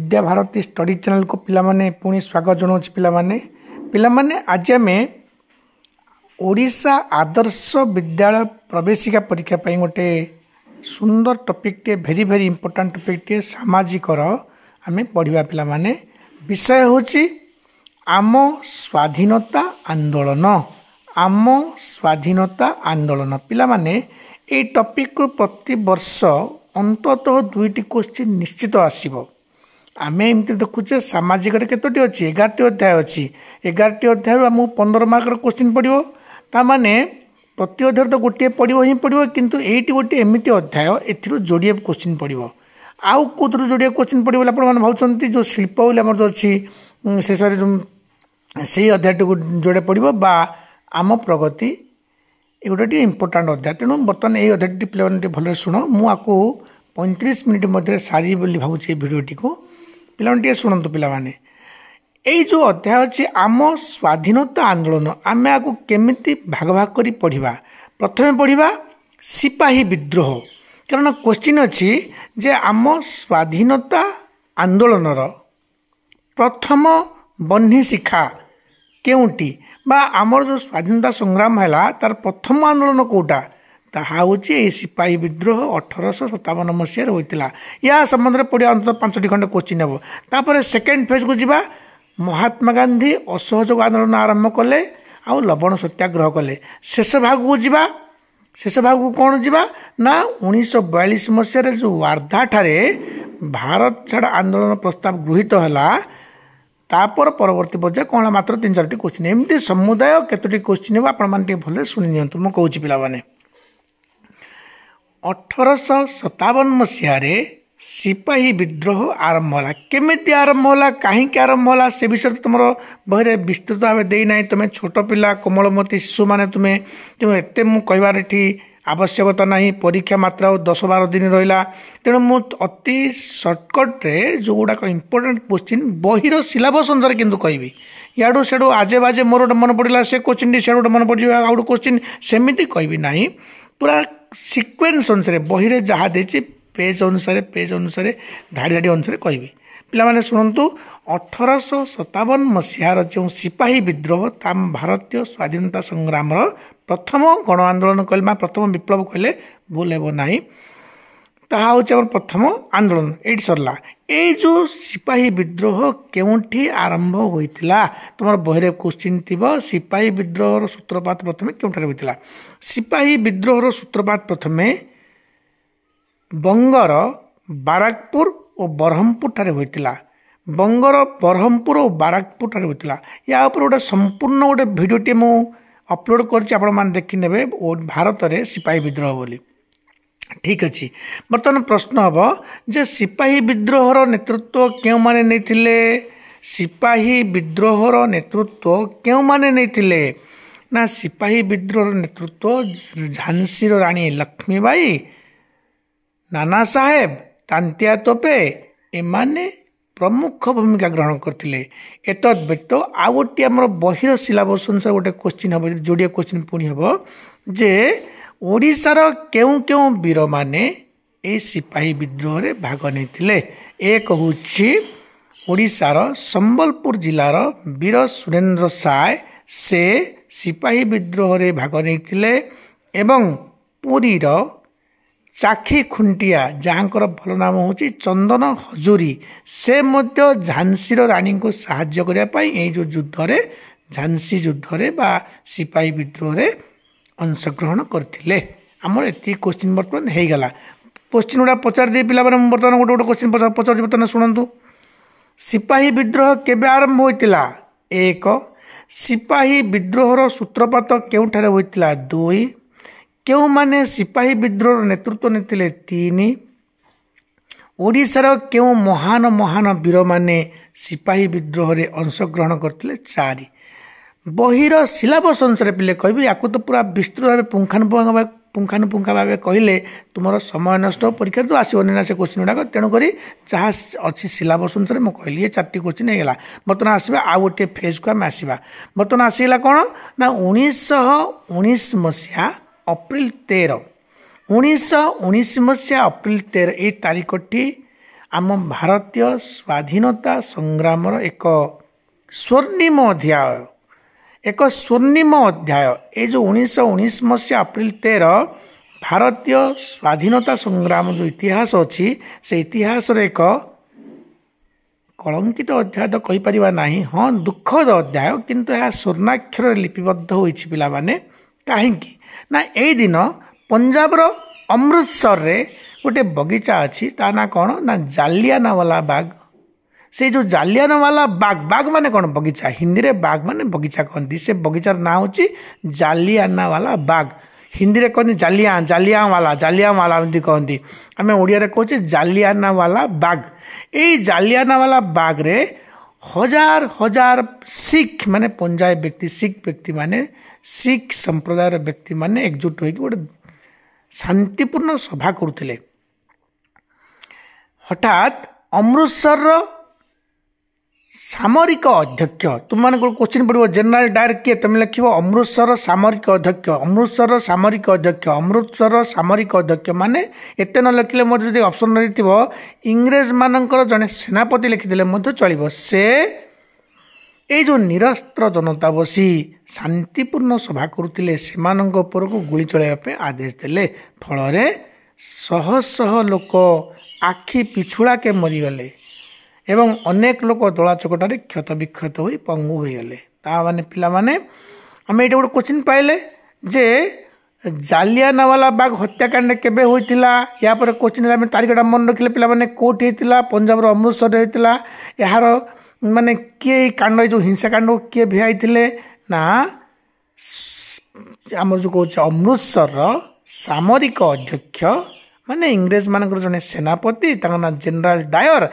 Vidya Bharati study channel को पिला माने पुणी स्वागत जनाऊँ पिला आज आम ओडिशा आदर्श विद्यालय प्रवेशिका परीक्षा पर गोटे सुंदर टॉपिक टे भेरी भेरी इंपोर्टेंट टॉपिक टे सामाजिक आम पढ़ा पिला माने विषय होची आम स्वाधीनता आंदोलन पिला माने ए टॉपिक को प्रति वर्ष अंततः दुईटी क्वेश्चन निश्चित आसीबो। आम एमती देखुचे सामाजिक केतोटी अच्छी 11टी अध्याय अच्छी 11टी अध्याय आमको 15 मार्कर क्वेश्चन पड़ो ताने प्रति अध्याय तो गोटे पड़ो ही पड़ो किंतु एटी गोटे एमती अध्याय ए जोड़े क्वेश्चन पड़ो आउ कौर जोड़े क्वेश्चन पड़ो आप भावुंट जो शिल्प बोली आम अच्छी शेष से अध्याय जोड़े पड़ो बा आम प्रगति ये गोटे इंपोर्टाट अध्याय तेणु बर्तमान ये अध्याय पे भले शुण मुझे 35 मिनिट मध्य सारी भावुँ भिडटी को पे शुणु पाने यही जो अध्याय अच्छे आम स्वाधीनता आंदोलन आम आपको केमिति भाग भाग कर पढ़ा प्रथम पढ़ा सिपाही विद्रोह कारण क्वेश्चन अच्छी जे आम स्वाधीनता आंदोलन प्रथम बन्ही शिखा केउटी बा आमर जो स्वाधीनता संग्राम है तार प्रथम आंदोलन कौटा ताहा हूँ सिपाही विद्रोह 1857 मसीह होता या संबंध में पढ़िया अंत 5टी खंड क्वेश्चन हे तापर सेकेंड फेज को जीवा महात्मा गांधी असहयोग आंदोलन आरंभ कले आउ लवण सत्याग्रह कले शेष भाग को जीवा शेष भाग को कौन जीवा ना 1942 मसीह जो वार्धा ठारे भारत छाड़ आंदोलन प्रस्ताव गृहीत है तापर परवर्ती पर्याय कौन मात्र 3-4टी क्वेश्चन एमती समुदाय केतोटी क्वेश्चन हे आपने भले शुणी नियंतु मु कहूँ पिलाने 1857 मसीह सिपाही विद्रोह आरंभ होला केमिति आरंभ होला कहीं आरंभ होला से विषय तुम बहरे विस्तृत भाव देना तुम छोट पिला कोमलमती शिशु मैंने तुम्हें एत मु कहबार आवश्यकता नहीं परीक्षा मात्रा 10-12 दिन रहा तेणु मु अति सर्टकट्रे जो गुड़ाक इंपोर्टेंट क्वेश्चन बहिर सिलेबस अनुसार किंतु कहबी याडू सेडू आजे बाजे मोर गोटे मन पड़ा से क्वेश्चन से गोटे मन पड़ जाए आउ क्वेश्चन सेमती कहबी ना पूरा सिक्वेन्स अनुसार बहिरे जहाँ देती पेज अनुसार ढाड़ी ढाड़ी अनुसार कहबी पिलाने शुणु 1857 मसीहार जो सिपाही विद्रोह ताम भारतीय स्वाधीनता संग्राम प्रथम गण आंदोलन कहले प्रथम विप्लव कहले भूल हे ना ताहा हूँ प्रथम आंदोलन ये सरला ये जो सिपाही विद्रोह केउठी आरंभ होइतिला तुम बहिरे क्वेश्चन थी सिपाही विद्रोह सूत्रपात प्रथम केउठारे होइतिला सिपाही विद्रोह सूत्रपात प्रथम बंगर बाराकपुर और बरहमपुर ठारे होइतिला बंगर बरहमपुर और बाराकपुर ठारे होइतिला या ऊपर गोटे संपूर्ण गोटे भिडियोटे मु अपलोड करछि आपण माने देखि नेबे भारत रे सिपाही विद्रोह बोली ठीक अच्छे बर्तमान प्रश्न हम जे सिपाही विद्रोहर नेतृत्व क्यों माने नहीं सिपाही विद्रोहर नेतृत्व क्यों माने नहीं ना सिपाही विद्रोहर नेतृत्व झांसी राणी लक्ष्मीबाई नाना साहेब तांतिया तोपे एमाने प्रमुख भूमिका ग्रहण करते एत व्यतीत आउ गोटे आम बहिर सिलेबस अनुसार गोटे क्वेश्चन हम जोड़े क्वेश्चन पुणी हम जे ओडिशार केउं केउं वीर माने ए सिपाही विद्रोह रे भाग नहीं एक हूँ ओडिशार संबलपुर जिलार वीर सुरेंद्र साय से सिपाही विद्रोह रे भाग नहीं एवं पुरीर चाखी खुंटिया जहाँकर भल नाम हूँ चंदन हजूरी से मध्य झांसीर रानी को साहाय्य करने जो युद्ध रे झांसी युद्ध रे बा सिपाही विद्रोह रे अंशग्रहण करते आमर एति क्वेश्चन बर्तमान हो गला क्वेश्चन गुड़ा पचार दिए पिला बर्तमान गोटे गोटे क्वेश्चन पचार बर्तमान शुणु सिपाही विद्रोह केबे आरंभ होइतिला 1 सिपाही विद्रोहर सूत्रपात केउठारे होइतिला 2 केउ माने सिपाही विद्रोहर नेतृत्व नेतिले 3 ओडिशार केउ महान महान वीर माने सिपाही विद्रोह रे अंशग्रहण करते 4 बहिर सिलेबस अनुसार पिले कहबी या तो पूरा विस्तृत भाव पुंखानुपुंखा भाव कहले तुम समय नष्ट परीक्षा तो आसोनी ना से क्वेश्चन गुड़ाक तेणुक जहाँ अच्छी सिलेबस अनुसार मुझे कहली 4टी क्वेश्चन होगा बर्तमान आसवा आउ गोटे फेज को आम आसवा बर्तमान आसगला कौन ना 1919 मसीहा अप्रिल 13 1919 मसीहा अप्रिल 13 ये तारीखटी आम भारतीय स्वाधीनता संग्राम एक स्वर्णिम अध्याय ये जो 1919 मसीहा अप्रैल 13 भारतीय स्वाधीनता संग्राम जो इतिहास अच्छी से इतिहास एक कलंकित अध्याय तो कहीपर ना हाँ दुखद अध्याय किंतु यह स्वर्णाक्षर लिपिबद्ध होती पाने कहीं ना यही दिन पंजाब अमृतसर रे गोटे बगीचा अच्छी ता ना कौन ना जालियानवाला बाग से जो जालियानवाला बाग माने कौन बगीचा हिंदी रे बाग माने बगीचा कहती से बगीचार ना हूँ जालियानवाला बाग हिंदी रे कहते जालियावाला कहती आम ओडिया कहे जालियानवाला बाग यही जालियानवाला बाग रे हजार हजार सिख माने पंजाबी व्यक्ति सिख व्यक्ति माने सिख संप्रदायर व्यक्ति माने एकजुट होगी गोटे शांतिपूर्ण सभा करुले हठात अमृतसर सामरिक अध्यक्ष तुम मान क्वेश्चन पड़ो जनरल डायर किए तुम लिख अमृतसर सामरिक अध्यक्ष माने एते न लिखिले जो ऑप्शन रही इंग्रेज मानकर जड़े सेनापति लिखिदे चलो से ये जो निरस्त्र जनता बसी शांतिपूर्ण सभा करुले से को गुली चलाइबा आदेश देले फल शह शह लोक आखि पिछुड़ा के मरीगले एवं अनेक लोक दला चकटारे क्षत विक्षत हो पंगु हो गले माने पिला माने आम ये गोटे क्वेश्चन पाइले जे जालियानवाला बाग हत्याकांड केबे होइतिला या पर क्वेश्चन आम तारीखटा मन रखिले पिला माने कोठी होइतिला पंजाब अमृतसर होइतिला यार माने किए कांड जो हिंसाकांड किए भिआइथिले ना आम जो कह अमृतसर सामरिक अध्यक्ष माने इंग्रेज मानकर जने सेनापति ना जनरल डायर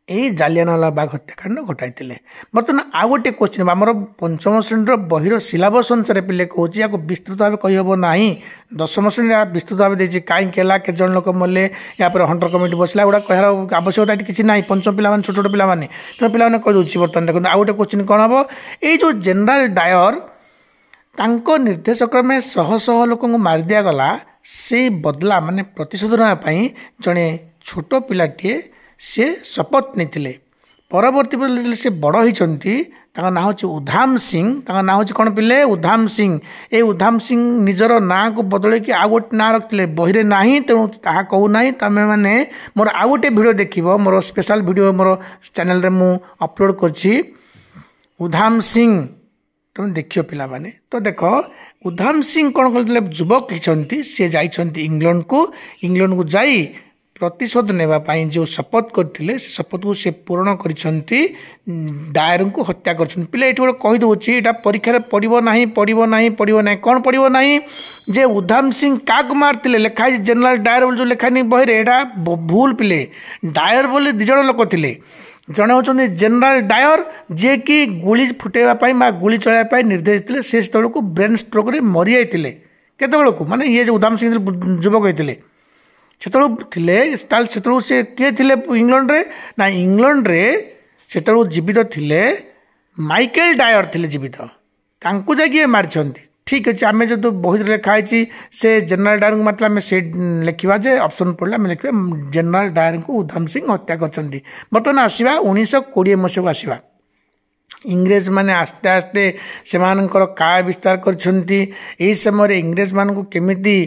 यही जालियानवाला बाग हत्याकांड घटाई बर्तमान आउ गोटे क्वेश्चन आम पंचम श्रेणी बहिर सिलेबस अनुसार पिले कौन या विस्तृत भाव कहीहब ना दशम श्रेणी विस्तृत भाव देती कहीं केत जन लोक मरले या हंटर कमिटी बसला गुड़ा कह आवश्यकता किसी ना पंचम पिला छोट छोट पाने तेना पिला कहीदे बर्तमान देखो आउ गोटे क्वेश्चन कौन हम ये जो जनरल डायर तांको निर्देश क्रमे शह शह लोक मारी दिगला से बदला माने प्रतिशोध नापी जड़े छोट पिलाटे सी शपथ नहीं परवर्ती से बड़ होती ना हूँ उधाम सिंह ना हूँ कौन पिले उधाम सिंह ये उधाम सिंह निजर ना को बदल कि आउ गोटे ना रखते बही ना तेणु ता कहूना तमें मैंने मोर आउ गोटे भिड देख मोर स्पेशल भिडियो मोर चैनल रे मु अपलोड करछि उधाम सिंह तुम देखियो पिला माने तो देख उधाम सिंह कौन करते युवक होती सी जाइछन्ति इंग्लैंड को जाई प्रतिशोध नेबाई जो शपथ करते से शपथ को से पूरण कर डायर को हत्या कर पिला ये गोटे कहीदे यहाँ परीक्षा पड़ो ना कौन पड़ो ना जे उधाम सिंह क्या मारते लिखाई जनरल डायर जो लिखानी बही यहाँ भूल पिले डायर बोले दिज लोक थे जड़े होती जनरल डायर जे कि गुली फुटेवाई गुली चलाइबा निर्देश देते से को ब्रेन स्ट्रोक रे मरी जाते केतबेलू माने ये जो उधाम सिंह युवक होते से किए थे इंग्लैंड रे ना इंग्लैंड रे से जीवित थे माइकेल डायर थे जीवित तांकु जाके मारी ठीक अच्छे आम जो बही लिखाई से जनरल डायर को मारता आम से लिखा जे ऑप्शन पड़े आम लिखा जनरल डायर को उधाम सिंह हत्या कर बर्तमान आसवा 1920 मसीह को आसवा इंग्रेज माने आस्ते आस्ते से काय विस्तार कर समय इंग्रेज मान को केमिति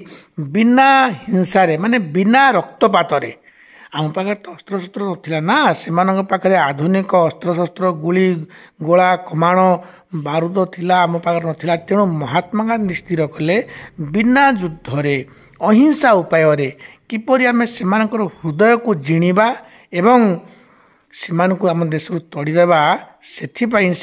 बिना हिंसा माने बिना रक्तपात आम पाखे तो अस्त्र शस्त्र ना ना से पाखे आधुनिक अस्त्र शस्त्र गुली गोला कमाण बारूद थिला आम पाखे ना तेणु महात्मा गांधी स्थिर कले बिना युद्धरे अहिंसा उपाय किपरि आम से हृदय को जिणवा एवं से आम देश को तोड़देवा से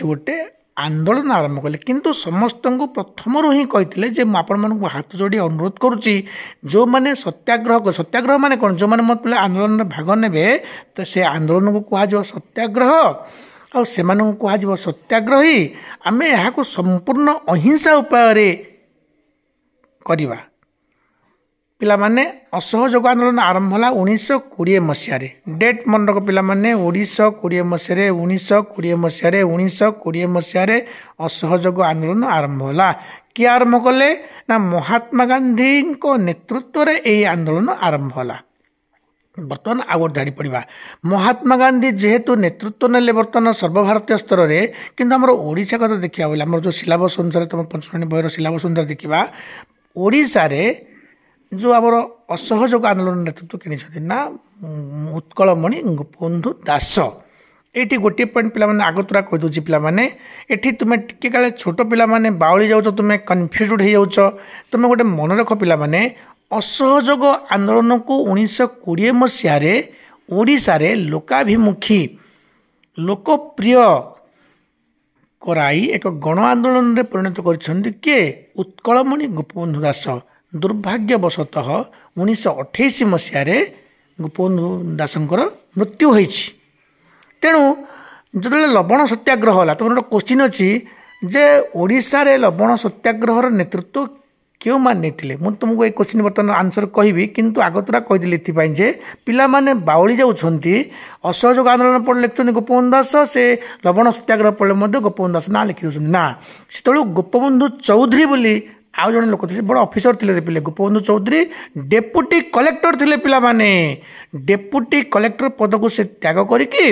गोटे आंदोलन आरंभ कले किंतु समस्त को प्रथम ही कहते आपण मानक हाथ जोड़ी अनुरोध करुच्ची जो मैंने सत्याग्रह माने कौन जो मैंने मत आंदोलन में भाग ने तो से आंदोलन को कह सत्याग्रह आ से कह सत्याग्रही आम यहाँ संपूर्ण अहिंसा उपाय करवा ପିଲାମାନେ ଅସହଯୋଗ ଆନ୍ଦୋଳନ ଆରମ୍ଭ ହେଲା 1920 ମସିହାରେ। ଡେଟ୍ ମନେ ରଖ ପିଲାମାନେ, 1920 ମସିହାରେ 1920 ମସିହାରେ ଅସହଯୋଗ ଆନ୍ଦୋଳନ ଆରମ୍ଭ ହେଲା। କିଏ ଆରମ୍ଭ କଲେ? ନା ମହାତ୍ମା ଗାନ୍ଧୀଙ୍କ ନେତୃତ୍ୱରେ ଏହି ଆନ୍ଦୋଳନ ଆରମ୍ଭ ହେଲା। ବର୍ତ୍ତମାନ ଆଉ ଗୋଟେ ଧାଡ଼ି ପଡ଼ିବା। ମହାତ୍ମା ଗାନ୍ଧୀ ଯେହେତୁ ନେତୃତ୍ୱ ନେଲେ ବର୍ତ୍ତମାନ ସର୍ବଭାରତୀୟ ସ୍ତରରେ, କିନ୍ତୁ ଆମର ଓଡ଼ିଶା କଥା ଦେଖିବା ବୋଲେ ଆମର ଯେଉଁ ସିଲାବସ୍ ଅନୁସାରେ ତୁମ ପଞ୍ଚମ ଶ୍ରେଣୀ ବହିର ସିଲାବସ୍ ଅନୁସାରେ ଦେଖିବା, ଓଡ଼ିଶାରେ ଯେଉଁ ଆମର ଅସହଯୋଗ ଆନ୍ଦୋଳନ ନେତୃତ୍ୱ କିଣିଛନ୍ତି ନା ଉତ୍କଳମଣି ଗୋପବନ୍ଧୁ ଦାସ। ଏଇଠି ଗୋଟିଏ ପଏଣ୍ଟ ପିଲାମାନେ ଆଗତୁରା କହିଦେଉଛି ପିଲାମାନେ, ଏଠି ତୁମେ ଟିକେ କାଳେ ଛୋଟ ପିଲାମାନେ ବାଉଳି ଯାଉଛ, ତୁମେ କନଫ୍ୟୁଜ୍ଡ ହେଇଯାଉଛ। ତୁମେ ଗୋଟେ ମନେ ରଖ ପିଲାମାନେ, ଅସହଯୋଗ ଆନ୍ଦୋଳନକୁ 1920 ମସିହାରେ ଓଡ଼ିଶାରେ ଲୋକାଭିମୁଖୀ ଲୋକପ୍ରିୟ କରାଇ ଏକ ଗଣ ଆନ୍ଦୋଳନରେ ପରିଣତ କରିଛନ୍ତି କିଏ? ଉତ୍କଳମଣି ଗୋପବନ୍ଧୁ ଦାସ। ଦୁର୍ଭାଗ୍ୟବଶତଃ 1928 ମସିହାରେ ଗୋପବନ୍ଧୁ ଦାସଙ୍କର ମୃତ୍ୟୁ ହୋଇଛି। ତେଣୁ ଯେତେବେଳେ ଲବଣ ସତ୍ୟାଗ୍ରହ ହେଲା, ତୁମର ଗୋଟେ କୋଶ୍ଚିନ୍ ଅଛି ଯେ ଓଡ଼ିଶାରେ ଲବଣ ସତ୍ୟାଗ୍ରହର ନେତୃତ୍ୱ କେଉଁମାନେ ନେଇଥିଲେ? ମୁଁ ତୁମକୁ ଏଇ କୋଶ୍ଚିନ୍ ବର୍ତ୍ତମାନ ଆନ୍ସର କହିବି, କିନ୍ତୁ ଆଗତୁରା କହିଦେଲି ଏଥିପାଇଁ ଯେ ପିଲାମାନେ ବାଉଳି ଯାଉଛନ୍ତି। ଅସହଯୋଗ ଆନ୍ଦୋଳନ ପଢ଼ିଲେ ଲେଖୁଛନ୍ତି ଗୋପବନ୍ଧୁ ଦାସ, ସେ ଲବଣ ସତ୍ୟାଗ୍ରହ ପଢ଼ିଲେ ମଧ୍ୟ ଗୋପବନ୍ଧୁ ଦାସ ନାଁ ଲେଖି ଦେଉଛନ୍ତି। ନା, ସେତେବେଳକୁ ଗୋପବନ୍ଧୁ ଚୌଧୁରୀ ବୋଲି ଆଉ ଜଣେ ଲୋକ ଥିଲେ, ବଡ଼ ଅଫିସର ଥିଲେ ପିଲେ। ଗୋପବନ୍ଧୁ ଚୌଧୁରୀ ଡେପୁଟି କଲେକ୍ଟର ଥିଲେ ପିଲାମାନେ। ଡେପୁଟି କଲେକ୍ଟର ପଦକୁ ସେ ତ୍ୟାଗ କରିକି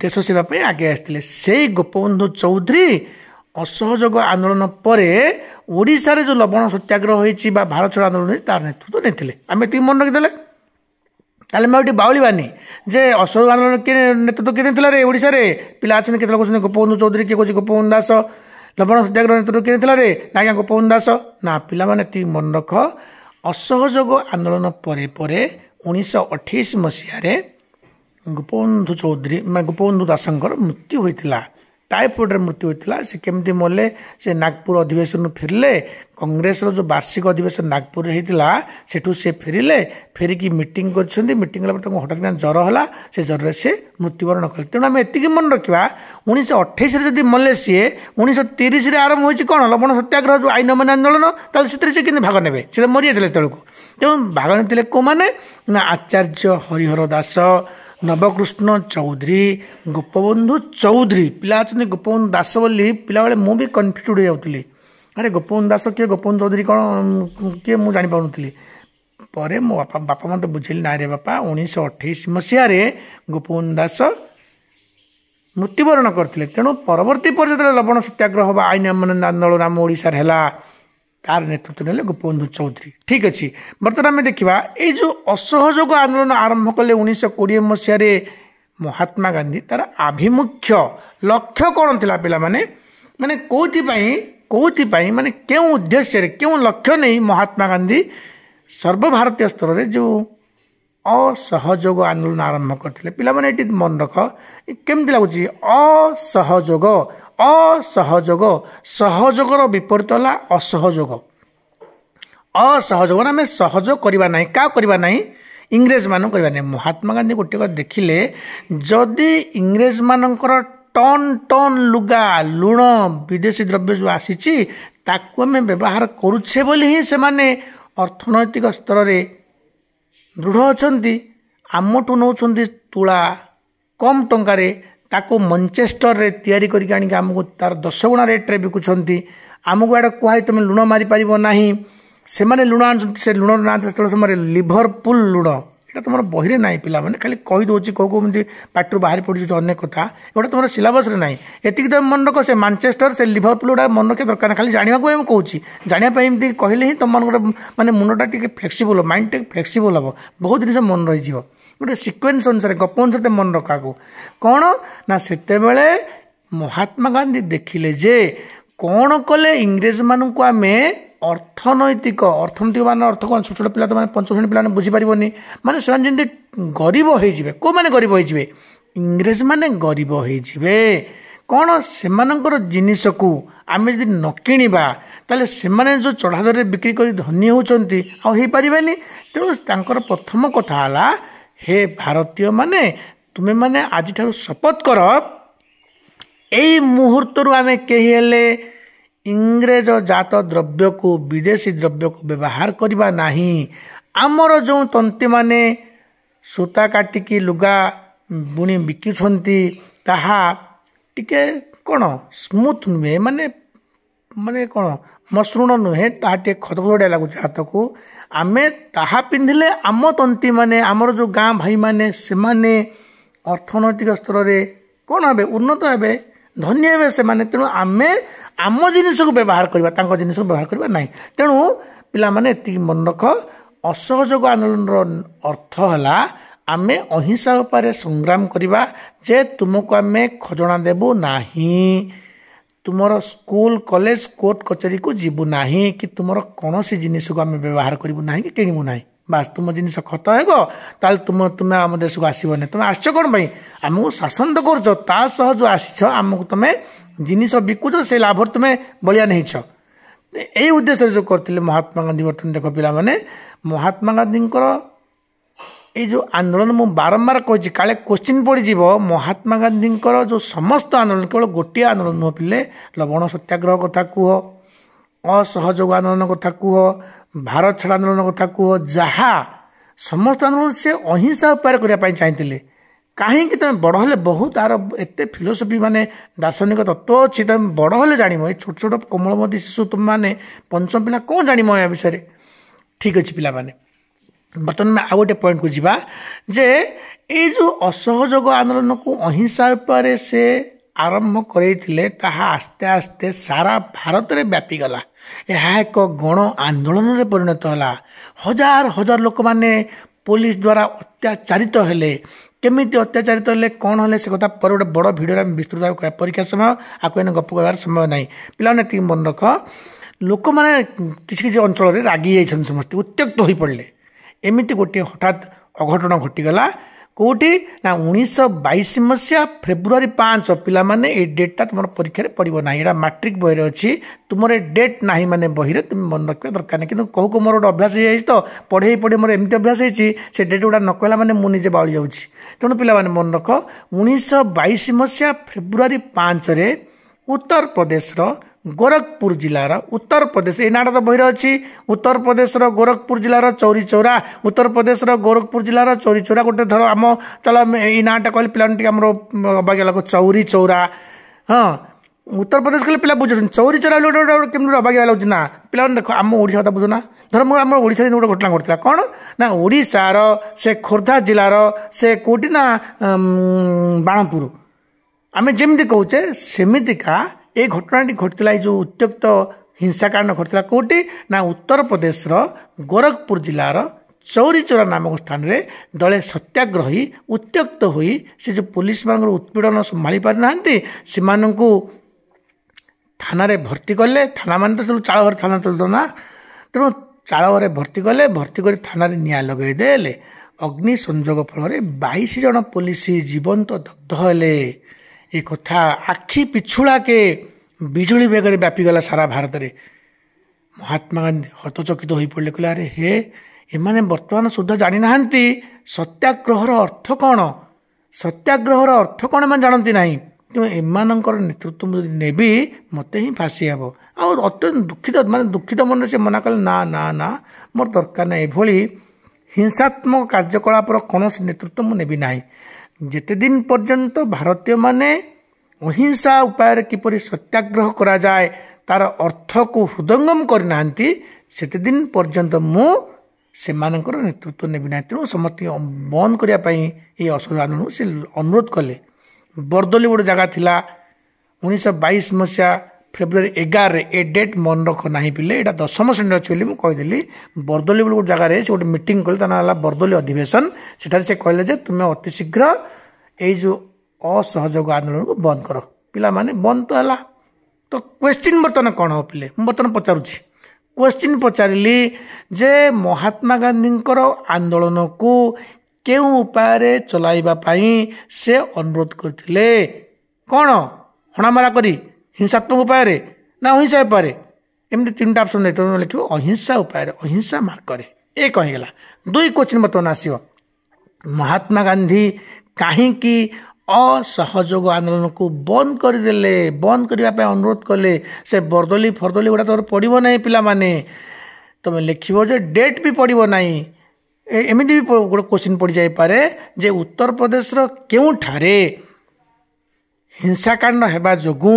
ଦେଶ ସେବା ପାଇଁ ଆଗେଇ ଆସିଥିଲେ। ସେଇ ଗୋପବନ୍ଧୁ ଚୌଧୁରୀ ଅସହଯୋଗ ଆନ୍ଦୋଳନ ପରେ ଓଡ଼ିଶାରେ ଯେଉଁ ଲବଣ ସତ୍ୟାଗ୍ରହ ହୋଇଛି ବା ଭାରତ ଛାଡ଼ ଆନ୍ଦୋଳନ ହୋଇଛି ତାର ନେତୃତ୍ୱ ନେଇଥିଲେ। ଆମେ ଏତିକି ମନେ ରଖିଦେଲେ, ତାହେଲେ ଆମେ ଏଠି ବାଉଳିବାନି ଯେ ଅସହଯୋଗ ଆନ୍ଦୋଳନ କିଏ ନେତୃତ୍ୱ କିଏ ନେଇଥିଲା ରେ ଓଡ଼ିଶାରେ। ପିଲା ଅଛନ୍ତି କେତେବେଳେ କହୁଛନ୍ତି ଗୋପବନ୍ଧୁ ଚୌଧୁରୀ, କିଏ କହୁଛି ଗୋପବନ୍ଧୁ ଦାସ। ଲବଣ ସତ୍ୟାଗ୍ରହ ନେତୃତ୍ୱ କିଏ ନେଇଥିଲା ରେ? ନା ଆଜ୍ଞା ଗୋପବନ୍ଧୁ ଦାସ। ନା, ପିଲାମାନେ ଏତିକି ମନେ ରଖ, ଅସହଯୋଗ ଆନ୍ଦୋଳନ ପରେ ପରେ 1928 ମସିହାରେ ଗୋପବନ୍ଧୁ ଚୌଧୁରୀ ଗୋପବନ୍ଧୁ ଦାସଙ୍କର ମୃତ୍ୟୁ ହୋଇଥିଲା। ଟାଇଫଏଡ଼ରେ ମୃତ୍ୟୁ ହୋଇଥିଲା। ସେ କେମିତି ମଲେ? ସେ ନାଗପୁର ଅଧିବେଶନରୁ ଫେରିଲେ। କଂଗ୍ରେସର ଯେଉଁ ବାର୍ଷିକ ଅଧିବେଶନ ନାଗପୁରରେ ହେଇଥିଲା, ସେଠୁ ସେ ଫେରିଲେ। ଫେରିକି ମିଟିଂ କରିଛନ୍ତି। ମିଟିଂ ହେଲା ପରେ ତାଙ୍କୁ ହଠାତ୍ କିନା ଜ୍ୱର ହେଲା। ସେ ଜ୍ୱରରେ ସେ ମୃତ୍ୟୁବରଣ କଲେ। ତେଣୁ ଆମେ ଏତିକି ମନେ ରଖିବା, 1928ରେ ଯଦି ମଲେ ସିଏ, 1930ରେ ଆରମ୍ଭ ହୋଇଛି କ'ଣ? ଲବଣ ସତ୍ୟାଗ୍ରହ ଯେଉଁ ଆଇନ ଅମାନ୍ୟ ଆନ୍ଦୋଳନ। ତାହେଲେ ସେଥିରେ ସେ କେମିତି ଭାଗ ନେବେ? ସେ ତ ମରିଯାଇଥିଲେ ସେତେବେଳକୁ। ତେଣୁ ଭାଗ ନେଇଥିଲେ କେଉଁମାନେ? ନା ଆଚାର୍ଯ୍ୟ ହରିହର ଦାସ, ନବକୃଷ୍ଣ ଚୌଧୁରୀ, ଗୋପବନ୍ଧୁ ଚୌଧୁରୀ। ପିଲା ଅଛନ୍ତି ଗୋପବନ୍ଧୁ ଦାସ ବୋଲି, ପିଲାବେଳେ ମୁଁ ବି କନଫ୍ୟୁଜ୍ ହେଇଯାଉଥିଲି। ଆରେ ଗୋପବନ୍ଧୁ ଦାସ କିଏ, ଗୋପବନ୍ଧୁ ଚୌଧୁରୀ କ'ଣ କିଏ, ମୁଁ ଜାଣିପାରୁନଥିଲି। ପରେ ମୋ ବାପା ମୋତେ ବୁଝେଇଲି, ନାଇଁ ରେ ବାପା, 1928 ମସିହାରେ ଗୋପବନ୍ଧୁ ଦାସ ମୃତ୍ୟୁବରଣ କରିଥିଲେ। ତେଣୁ ପରବର୍ତ୍ତୀ ପରେ ଯେତେବେଳେ ଲବଣ ସତ୍ୟାଗ୍ରହ ବା ଆଇନ ଅମାନ୍ୟ ଆନ୍ଦୋଳନ ଆମ ଓଡ଼ିଶାରେ ହେଲା, ତାର ନେତୃତ୍ୱ ନେଲେ ଗୋପବନ୍ଧୁ ଚୌଧୁରୀ। ଠିକ୍ ଅଛି, ବର୍ତ୍ତମାନ ଆମେ ଦେଖିବା ଏଇ ଯେଉଁ ଅସହଯୋଗ ଆନ୍ଦୋଳନ ଆରମ୍ଭ କଲେ 1920 ମସିହାରେ ମହାତ୍ମା ଗାନ୍ଧୀ, ତାର ଆଭିମୁଖ୍ୟ ଲକ୍ଷ୍ୟ କ'ଣ ଥିଲା ପିଲାମାନେ? ମାନେ କେଉଁଥିପାଇଁ ମାନେ କେଉଁ ଉଦ୍ଦେଶ୍ୟରେ, କେଉଁ ଲକ୍ଷ୍ୟ ନେଇ ମହାତ୍ମା ଗାନ୍ଧୀ ସର୍ବଭାରତୀୟ ସ୍ତରରେ ଯେଉଁ ଅସହଯୋଗ ଆନ୍ଦୋଳନ ଆରମ୍ଭ କରିଥିଲେ? ପିଲାମାନେ ଏଠି ମନେ ରଖ, କେମିତି ଲାଗୁଛି? ଅସହଯୋଗ, ସହଯୋଗର ବିପରୀତ ହେଲା ଅସହଯୋଗ। ଅସହଯୋଗ ଆମେ ସହଯୋଗ କରିବା ନାହିଁ। କାହା କରିବା ନାହିଁ? ଇଂରେଜମାନଙ୍କୁ କରିବା ନାହିଁ। ମହାତ୍ମା ଗାନ୍ଧୀ ଗୋଟିଏ କଥା ଦେଖିଲେ, ଯଦି ଇଂରେଜମାନଙ୍କର ଟନ୍ ଟନ୍ ଲୁଗା, ଲୁଣ, ବିଦେଶୀ ଦ୍ରବ୍ୟ ଯେଉଁ ଆସିଛି, ତାକୁ ଆମେ ବ୍ୟବହାର କରୁଛେ ବୋଲି ହିଁ ସେମାନେ ଅର୍ଥନୈତିକ ସ୍ତରରେ ଦୃଢ଼ ଅଛନ୍ତି। ଆମଠୁ ନେଉଛନ୍ତି ତୁଳା କମ୍ ଟଙ୍କାରେ, ତାକୁ ମଞ୍ଚେଷ୍ଟରରେ ତିଆରି କରିକି ଆଣିକି ଆମକୁ ତାର 10 ଗୁଣା ରେଟ୍ରେ ବିକୁଛନ୍ତି। ଆମକୁ ଏଇଟା କୁହାଯାଏ ତୁମେ ଲୁଣ ମାରିପାରିବ ନାହିଁ। ସେମାନେ ଲୁଣ ଆଣୁଛନ୍ତି, ସେ ଲୁଣର ନାଁ ସେତେବେଳେ ସମୟରେ ଲିଭରପୁଲ୍ ଲୁଣ। ଏଇଟା ତୁମର ବହିରେ ନାହିଁ ପିଲାମାନେ, ଖାଲି କହିଦେଉଛି କେଉଁ ଏମିତି ପାଟିରୁ ବାହାରି ପଡ଼ିଯାଉଛି ଅନେକ କଥା। ଏଗୁଡ଼ା ତୁମର ସିଲାବସ୍ରେ ନାହିଁ। ଏତିକି ତୁମେ ମନେ ରଖ, ସେ ମାଞ୍ଚେଷ୍ଟର, ସେ ଲିଭରପୁଲ୍ ଗୁଡ଼ା ମନେ ରଖିବା ଦରକାର। ଖାଲି ଜାଣିବାକୁ ମୁଁ କହୁଛି, ଜାଣିବା ପାଇଁ ଏମିତି କହିଲେ ହିଁ ତୁମମାନଙ୍କର ମାନେ ମୁଣ୍ଡଟା ଟିକେ ଫ୍ଲେକ୍ସିବୁଲ୍, ମାଇଣ୍ଡ ଟିକେ ଫ୍ଲେକ୍ସିବୁଲ୍ ହେବ। ବହୁତ ଜିନିଷ ମନେ ରହିଯିବ। ଗୋଟେ ସିକ୍ୱେନ୍ସ ଅନୁସାରେ, ଗପ ଅନୁସାରେ ମନେ ରଖାକୁ କ'ଣ ନା, ସେତେବେଳେ ମହାତ୍ମା ଗାନ୍ଧୀ ଦେଖିଲେ ଯେ କ'ଣ କଲେ ଇଂରେଜମାନଙ୍କୁ ଆମେ ଅର୍ଥନୈତିକ ମାନେ ଅର୍ଥ କ'ଣ? ଛୋଟ ଛୋଟ ପିଲା ତ ମାନେ ପଞ୍ଚମ ଶ୍ରେଣୀ ପିଲାମାନେ ବୁଝିପାରିବନି। ମାନେ ସେମାନେ ଯେମିତି ଗରିବ ହେଇଯିବେ। କେଉଁମାନେ ଗରିବ ହେଇଯିବେ? ଇଂରେଜମାନେ ଗରିବ ହେଇଯିବେ। କ'ଣ? ସେମାନଙ୍କର ଜିନିଷକୁ ଆମେ ଯଦି ନ କିଣିବା, ତାହେଲେ ସେମାନେ ଯେଉଁ ଚଢ଼ା ଦରରେ ବିକ୍ରି କରି ଧନୀ ହେଉଛନ୍ତି, ଆଉ ହେଇପାରିବେନି। ତେଣୁ ତାଙ୍କର ପ୍ରଥମ କଥା ହେଲା, ହେ ଭାରତୀୟମାନେ, ତୁମେମାନେ ଆଜିଠାରୁ ଶପଥ କର, ଏଇ ମୁହୂର୍ତ୍ତରୁ ଆମେ କେହି ହେଲେ इंग्रेज जात द्रव्य को विदेशी द्रव्य को व्यवहार करवा नहीं। आमर जो तंत्री माने सूता काटिकी लुगा बुणी बिकुछंती ताहा टिके कौन स्मूथ नुहे माने माने कौन मसृण नुहे ताहा टिके खदखदिया लगुच हाथ को आमे ताहा पिंधिले आम तंत्री माने आमर जो गाँ भाई माने से माने अर्थनैतिक स्तर रे कौन हे उन्नत हे धन्य हे से माने। तेणु आमे आम जिनिस को व्यवहार करवा तांको जिनिस को व्यवहार करवा नहीं। तेणु पिला माने एतिकी मन रख असहयोग आंदोलन अर्थ है आमे अहिंसा उपर संग्राम करवा जे तुमको आमे खजना देबू नाही, तुमर स्कूल कॉलेज कोर्ट कचेरी को जीवु नाही कि तुमर कौन सी जिनिस को आमे व्यवहार करू ना कि किणु ना बास तुम जिनिस खत हेबो ताल तुम तुम आम देश को आसबनी। तुम आस कौन भाई आमको शासन तो कर जो आसीछ आमको तुम जिनिस बिकुच से लाभ तुम्हें बलिया नहीं यही उद्देश्य जो करते महात्मा गांधी। बर्तमान देख पिला माने महात्मा गांधी ये जो आंदोलन मु बारंबार कही काले क्वेश्चन पड़ज महात्मा गांधी जो समस्त आंदोलन केवल गोटे आंदोलन नुह पिले लवण सत्याग्रह कथा कह, असहयोग आंदोलन कथा कह, भारत छाड़ आंदोलन कथा कह, जहा समस्त आंदोलन से अहिंसा उपाय करने चाहते कहीं तुम बड़ हेले बहुत आर एत फिलोसफी माने दार्शनिक तत्व अच्छी तुम बड़ हेले जान छोट छोट कोमलमती शिशु तुम मैंने पंचम पिला कौन जान या विषय ठीक अच्छे पिला माने। बर्तमान आउ गोटे पॉइंट को जीवा जे ये जो असहयोग आंदोलन को अहिंसा उपर से आरंभ करते ताहा आस्ते आस्ते सारा भारत में व्यापीगला। यह एक गण आंदोलन में परिणत है। हजार हजार लोक मैंने पुलिस द्वारा अत्याचारित हेले केमिति अत्याचारित हेले कौन हेले से कथा पर गोटे बड़ भिडियो विस्तृत परीक्षा समय आपको इन गप कहबार समय ना पिलाने मन रख लोक मैंने किसी अंचल रागी जाइछन समस्ते उत्त्यक्त हो पड़े एमती गोटे हठात अघटन घटीगला कौटी ना 1922 मसीहा फेब्रुआरी 5 पिला माने ए डेटा तुम परीक्षा पड़ो ना यहाँ मैट्रिक बही अच्छी तुम डेट ना माने बही तुम मन रखा दरकार नहीं। कि कहू मोर गोटे अभ्यास हो तो पढ़े पढ़े मोर एमती अभ्यास होती से डेट गुड़ा न कहला माने मुझे बाउली जाऊँगी। तेणु पिला मन रख 1922 मसीहा फेब्रुआरी 5 उत्तर प्रदेश गोरखपुर जिलार उत्तर प्रदेश ये नाटा तो बही अच्छी उत्तर प्रदेश गोरखपुर जिलार चौरी चौरा उत्तर प्रदेश गोरखपुर जिलार चौरी चौरा गोटे धर आम चलो ये नाटा कहले पिला आम अबाग्या लगे चौरी चौरा। हाँ उत्तर प्रदेश कहले पिला बुझे चौरी चौरा गोटे केमी अबाग्या लगे ना पिला देख आम ओडिशा कथा बुझुना धर मुझे आम ओडिशा गोटे घटना घटला कौन ना ओडिशार से खोर्धा जिलार से कोटी ना बाणपुर आम जमी कहे सेमितिका ये घटनाटी घटला जो उत्त्यक्त हिंसाकांड घटला कौटी ना उत्तर प्रदेश गोरखपुर जिलार चौरी चौरा नामक स्थान में दले सत्याग्रही उत्त्यक्त होई से जो पुलिस मान उत्पीड़न संभाली पारि नांती से थाना रे भर्ती कले। थाना मान तो सब चाल घर थाना चलतो ना तेणु चाल घरे भर्ती कले भर्ती कर थाना निआ लगेदेले अग्नि संजोग फल 22 जन पुलिस जीवंत दग्ध हेले। ये कथा आखि पिछुड़ा के बिजुली बेगर व्यापीगला सारा भारत में। महात्मा गांधी हतचकित हो पड़े कहले अरे हे एमाने वर्तमान सुधा जानी ना सत्याग्रहर अर्थ कौन सत्याग्रहर अर्थ कौन एम जानती ना तेणु एमानकर नेतृत्व नेबी मत ही फाँसी हे अत्यंत दुखित माने दुखित मन से मना कले ना ना ना मोर दरकार ना एभली हिंसात्मक कार्यकलापर कौन नेतृत्व मुझे नेबी ना जेते दिन पर्यंत भारतीय माने अहिंसा उपाय किपरि सत्याग्रह करा जाए तार अर्थ को हृदयंगम करना सेते दिन पर्यंत मु से नेतृत्व नेबी ना। तेणु समस्त बंद करने ये असहयोग आंदोलन से अनुरोध कले। बरदली गोटे जगह थिला 1922 मसीहा फेब्रुआरी 11 ए डेट मन रख ना पिले यहाँ 10म श्रेणी अच्छी बोली मुझेदी बरदली गोटे जगह से गोटे मीटिंग कले ना बरदली अधिवेशन सेठार से कहले तुम्हें अति शीघ्र ये जो असहयोग आंदोलन को बंद कर पिला माने बंद तो है। तो क्वेश्चन बर्तमान कौन हो पिले बर्तमान पचारुछि क्वेश्चन पचारि जे महात्मा गांधी आंदोलन को केउ उपाय चलाइबापी से अनुरोध करथिले कौन हणामारा करी हिंसात्मक उपाय ना अहिंसा उपाय एमती 3टा ऑप्शन नहीं लिखो अहिंसा उपाय अहिंसा मार्ग ये कहीगला। 2 क्वेश्चन बर्तमान आसो महात्मा गांधी कहीं असहयोग आंदोलन को बंद करदे बंद करने अनुरोध कले से बरदली फरदली गुड़ा तुम पड़ो ना पिला माने तुम लिख डेट भी पड़ो ना एमती भी गोटे क्वेश्चन पड़ जापे जे उत्तर प्रदेश केउठारे हिंसाकांड होगा जोगु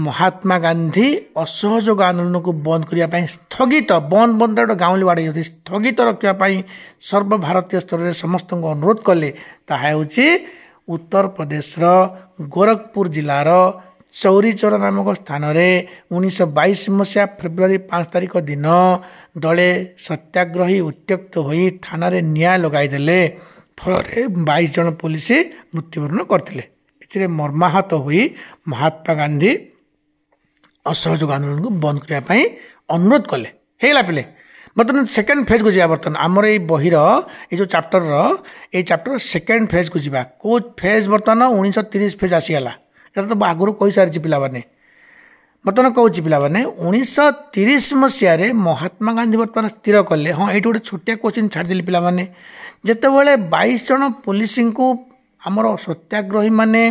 महात्मा गांधी असहयोग आंदोलन को बंद करने स्थगित बंद बंद गोटे गाँवली वाड़े स्थगित रखापी सर्वभारतीय स्तर में समस्त अनुरोध कले ताहा उत्तर प्रदेश गोरखपुर जिलार चौरीचौर नामक स्थान में 1922 मसीहा फेब्रुआरी 5 तारिख दिन दले सत्याग्रही उत्त्यक्त होई थाना रे निया लगाईदेले फल 22 जन पुलिस मृत्युवरण करते मर्माहत हुई महात्मा गांधी असहयोग आंदोलन को बंद करने अनुरोध कले हेला पिले बर्तमान सेकेंड फेज को जा बर्तमान आमर ये बहिर ये जो चैप्टर सेकेंड फेज को जा कौ फेज बर्तमान 1930 फेज आसीगला ये तो आगुरी कही सारी पिलाने बर्तमान कौच पिलाने 1930 मसीह महात्मा गांधी बर्तमान स्थिर कले हाँ ये गोटे छोटिया क्वेश्चन छाड़देली पिलाने जितेबाला 22 जन पुलिस को आमर सत्याग्रही माने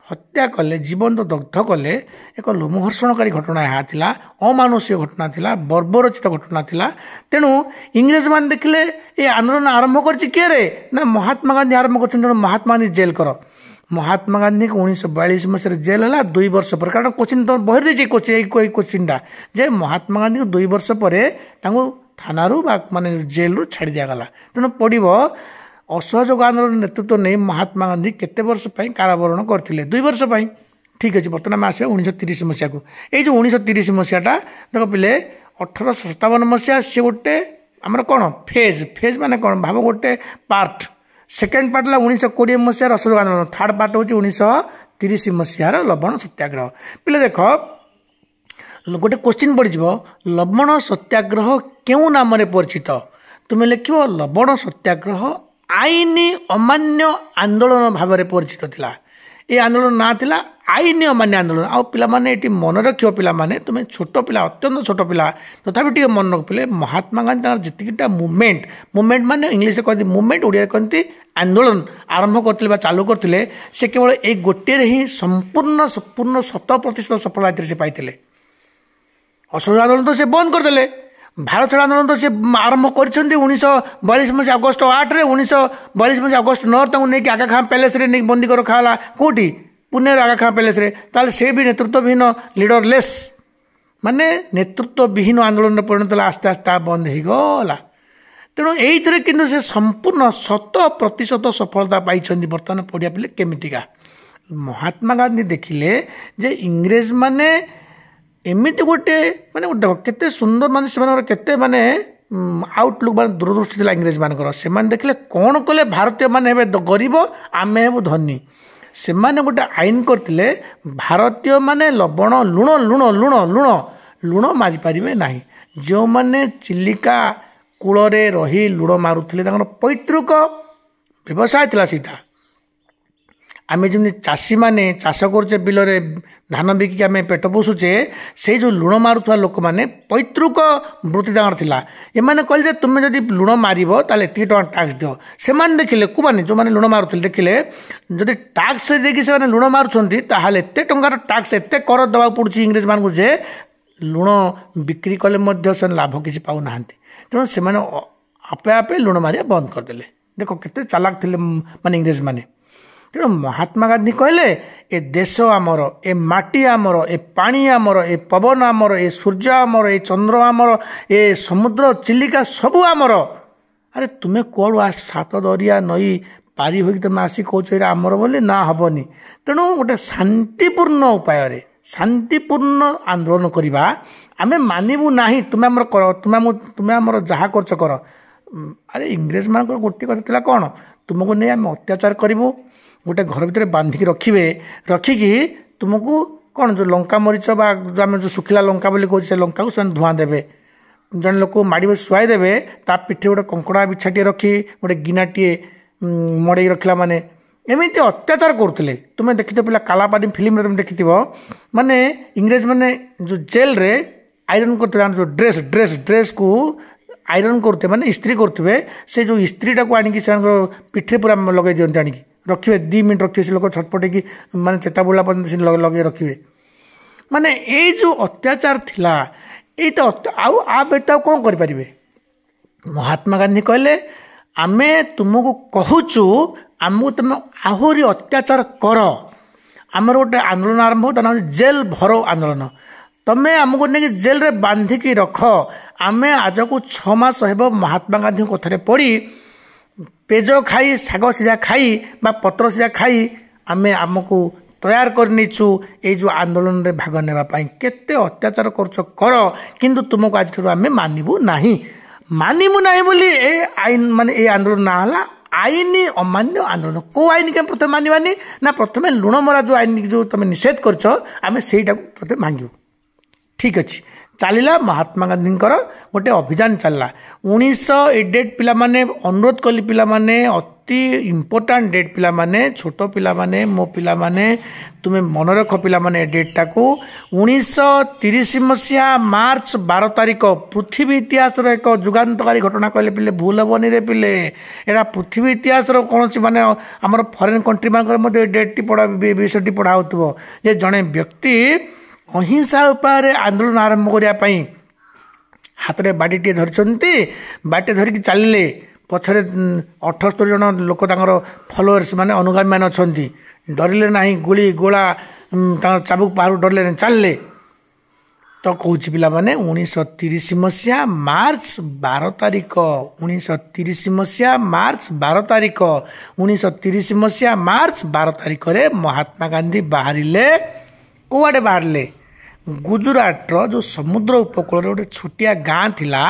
हत्या कले जीवन तो दग्ध कले एक लोमहर्षणकारी घटना यहाँ थिला अमानुषीय घटना थिला बर्बरचित घटना थिला तेणु इंग्रेज मान देखिले ये आंदोलन आरंभ करछि किए रे ना महात्मा गांधी आरंभ कर महात्मा गांधी जेल कर महात्मा गांधी को 1942 मसीह जेल है 2 वर्ष पर कारण क्वेश्चन तो बहरी दे क्वेश्चनटा जे महात्मा गांधी को 2 वर्ष पर थाना माने जेल रू छाड़ी दिगला तेणु पड़ो असहयोग आंदोलन नेतृत्व नहीं महात्मा गांधी केते वर्ष कारावरण करते 2 वर्ष ठीक अच्छे बर्तमान आस 1930 मसीहा को ये जो 1930 मसीहाटा देख पिले 1857 मसीहा सी गोटे आमर कौन फेज फेज माने कौन भाव गोटे पार्ट सेकेंड पार्ट है 1920 मसीहार असहयोग आंदोलन थर्ड पार्ट हूँ 1930 मसीहार लवण सत्याग्रह पिले देख गोटे क्वेश्चन पड़ लवण सत्याग्रह क्यों नाम परिचित तुम्हें लिख लवण सत्याग्रह आईन अमान्य आंदोलन भाव में परिचित थिला ये आंदोलन ना थिला आईन अमान्य आंदोलन आ पिला माने एटी मन रख पिला माने तुम छोट पिला अत्यंत छोट पिला तथापि टी मन रख पिले महात्मा गांधी जितकीटा मुवमेंट माने इंग्लिश कहते मुवमेंट ओडिया कहते आंदोलन आरंभ करते चालू करते से केवल एक गोटे ही संपूर्ण 100% सफलता से पाइले असहयोग आंदोलन तो से बंद करदे भारत छाड़ आंदोलन तो से आरंभ कर 1942 मसीह अगस्ट 8 रे 1942 मसीह अगस्ट 9 तक नहीं आगा खां पैलेस रे नहीं बंदी कर रखा कौटी पुणे आगा खां पैलेस रे ताले से भी नेतृत्वहीन लीडरलेस माने नेतृत्वहीन आंदोलन परिणत आस्ते आस्ते बंद हो गला तेणु ये कि से संपूर्ण 100% सफलता पाई बर्तमान पढ़िया पे केमितिका महात्मा गांधी देखिले जे इंग्रेज माने एमती गोटे माने केते सुंदर माने केते माने आउटलुक माने दूरदृष्टि थिला इंग्रेज मानकर से देखिले कौन कले भारतीय माने गरीब आमे हेबु धनी से माने गोटे आईन करथिले भारतीय माने लवण लुण लुण लुण लुण लुण मारी पारिबे नाही जो माने चिलिका कूଳରେ रही लुण मारुथिले तांकर पैतृक व्यवसाय थिला सीता आमे जमी चाषी मैंने चाष करे बिलरे धान बिकिक आम पेट पोषुचे से जो लुण मारुवा लोक मैंने पैतृक वृत्ति था एमाने कहले तुम्हें जब लुण मार ताले एति टका टैक्स दियो से देखिले को मैंने जो मैंने लुण मारुले देखिले जदि टैक्स देखिए से लुण मारुंट एत टंकार टैक्स एत कर दवा पड़ुछि इंग्रेज मान जे लुण बिक्री कले से लाभ किसी पाऊना तेणु से आपे आपे लुण मारिया बंद करदे देख केते चालाक थे माने इंग्रेज माने तेणु महात्मा गांधी कहले ए देश आमर ए माटी आमर ए पानी आमर ए पवन आमर ए सूर्य आमर ए चंद्र आमर ए समुद्र चिलिका सबू आमर अरे तुम्हें कौड़ सात दरिया नई पारी हो तुम आसी कौच आमर बोली ना हेनी तेणु गोटे शांतिपूर्ण उपाय शांतिपूर्ण आंदोलन करवा आम मानबू ना तुम्हें आमर कर तुम्हें आमर जहाँ खर्च कर अरे इंग्रेज मान गोटे कथा कौन तुमको नहीं आम अत्याचार करूँ गोटे घर भीतर बांधिकी रखिकी तुमको कौन जो लंका मरीच जो आम जो सुखिला लंका बोली कहे से लंका को धूआं देवे जन लोक माड़ शुआई देवे ता पिठे गोटे कंकड़ा बिछाटे रखी गोटे गिनाटे मड़े रखला माने एमती अत्याचार करते तुम्हें देखी पिला कालापानी फिल्म तुम देखी माने इंग्रेज माने जो जेल रे आयरन करते जो ड्रेस को आयरन करते माने इस्त्री करते से जो इस्त्रीटा को आनिकी पिठे पूरा लगे दिखते आनिकी रखिए 2 मिनट रखिए से लोक छटपटे कि माने चेता बुला पर्यंत लगे रखिए माने ये जो अत्याचार थिला ये तो आउ आ व्यतीत कौन करें महात्मा गांधी कहले आमे तुमको कहूचु आमको तुम आहरी अत्याचार कर आमर गोटे आंदोलन आरंभ हो नाम जेल भरो आंदोलन तमें आमको नहीं जेल रे बांधिकी रख आमे आज को 6 मास हेब महात्मा गांधी कथार पड़ी पेज खाई शाग सीझा खाई बा पत्र सीझा खाई आमे आमको तैयार करनीचु ये जो आंदोलन रे भाग नेबाई केते अत्याचार कर किंतु तुमको आज आम मानबू नहीं बोली ए आईन माने ए आंदोलन ना हला आईन अमान्य आंदोलन को आईन के प्रथम मानवानी ना प्रथम लुण मरा जो आईन जो तुम निषेध करछ आम सेटा प्रथम मांगू ठीक अच्छे चलला महात्मा गांधी गोटे अभियान चलला 19 डेट पिला माने अनुरोध कली पिला माने अति इम्पोर्टाट डेट पिला माने छोट पिला माने मो पिला माने तुम्हें मन रख पिला माने डेटा को 1930 मसीहा मार्च 12 तारिख पृथ्वी इतिहास एक जुगान्तकारी घटना कहले पिले भूल हेनी रे पिले एटा पृथ्वी इतिहास कौन माने आमर फरेन कंट्री मान डेट टी पढ़ा विषयटी पढ़ा हो जड़े व्यक्ति अहिंसा उपाय आंदोलन आरंभ करने हाथ में बाड़ीटे धरती बाटे धरिकी चलिए पछरे 78 जन लोक फलोअर्स माने अनुगामी मान अच्छा डरिले ना गुली गोला चाबुक पाहु डरिले ना चलिए तो कौच पिला माने 1930 मसीहा मार्च 12 तारिख 1930 मसीहा मार्च 12 तारिख 1930 मसीहा मार्च 12 तारिख रे महात्मा गांधी बाहरिले कुआडे बाहरले गुजरातर जो समुद्र उपकूल गोटे छोटिया गाँ थिला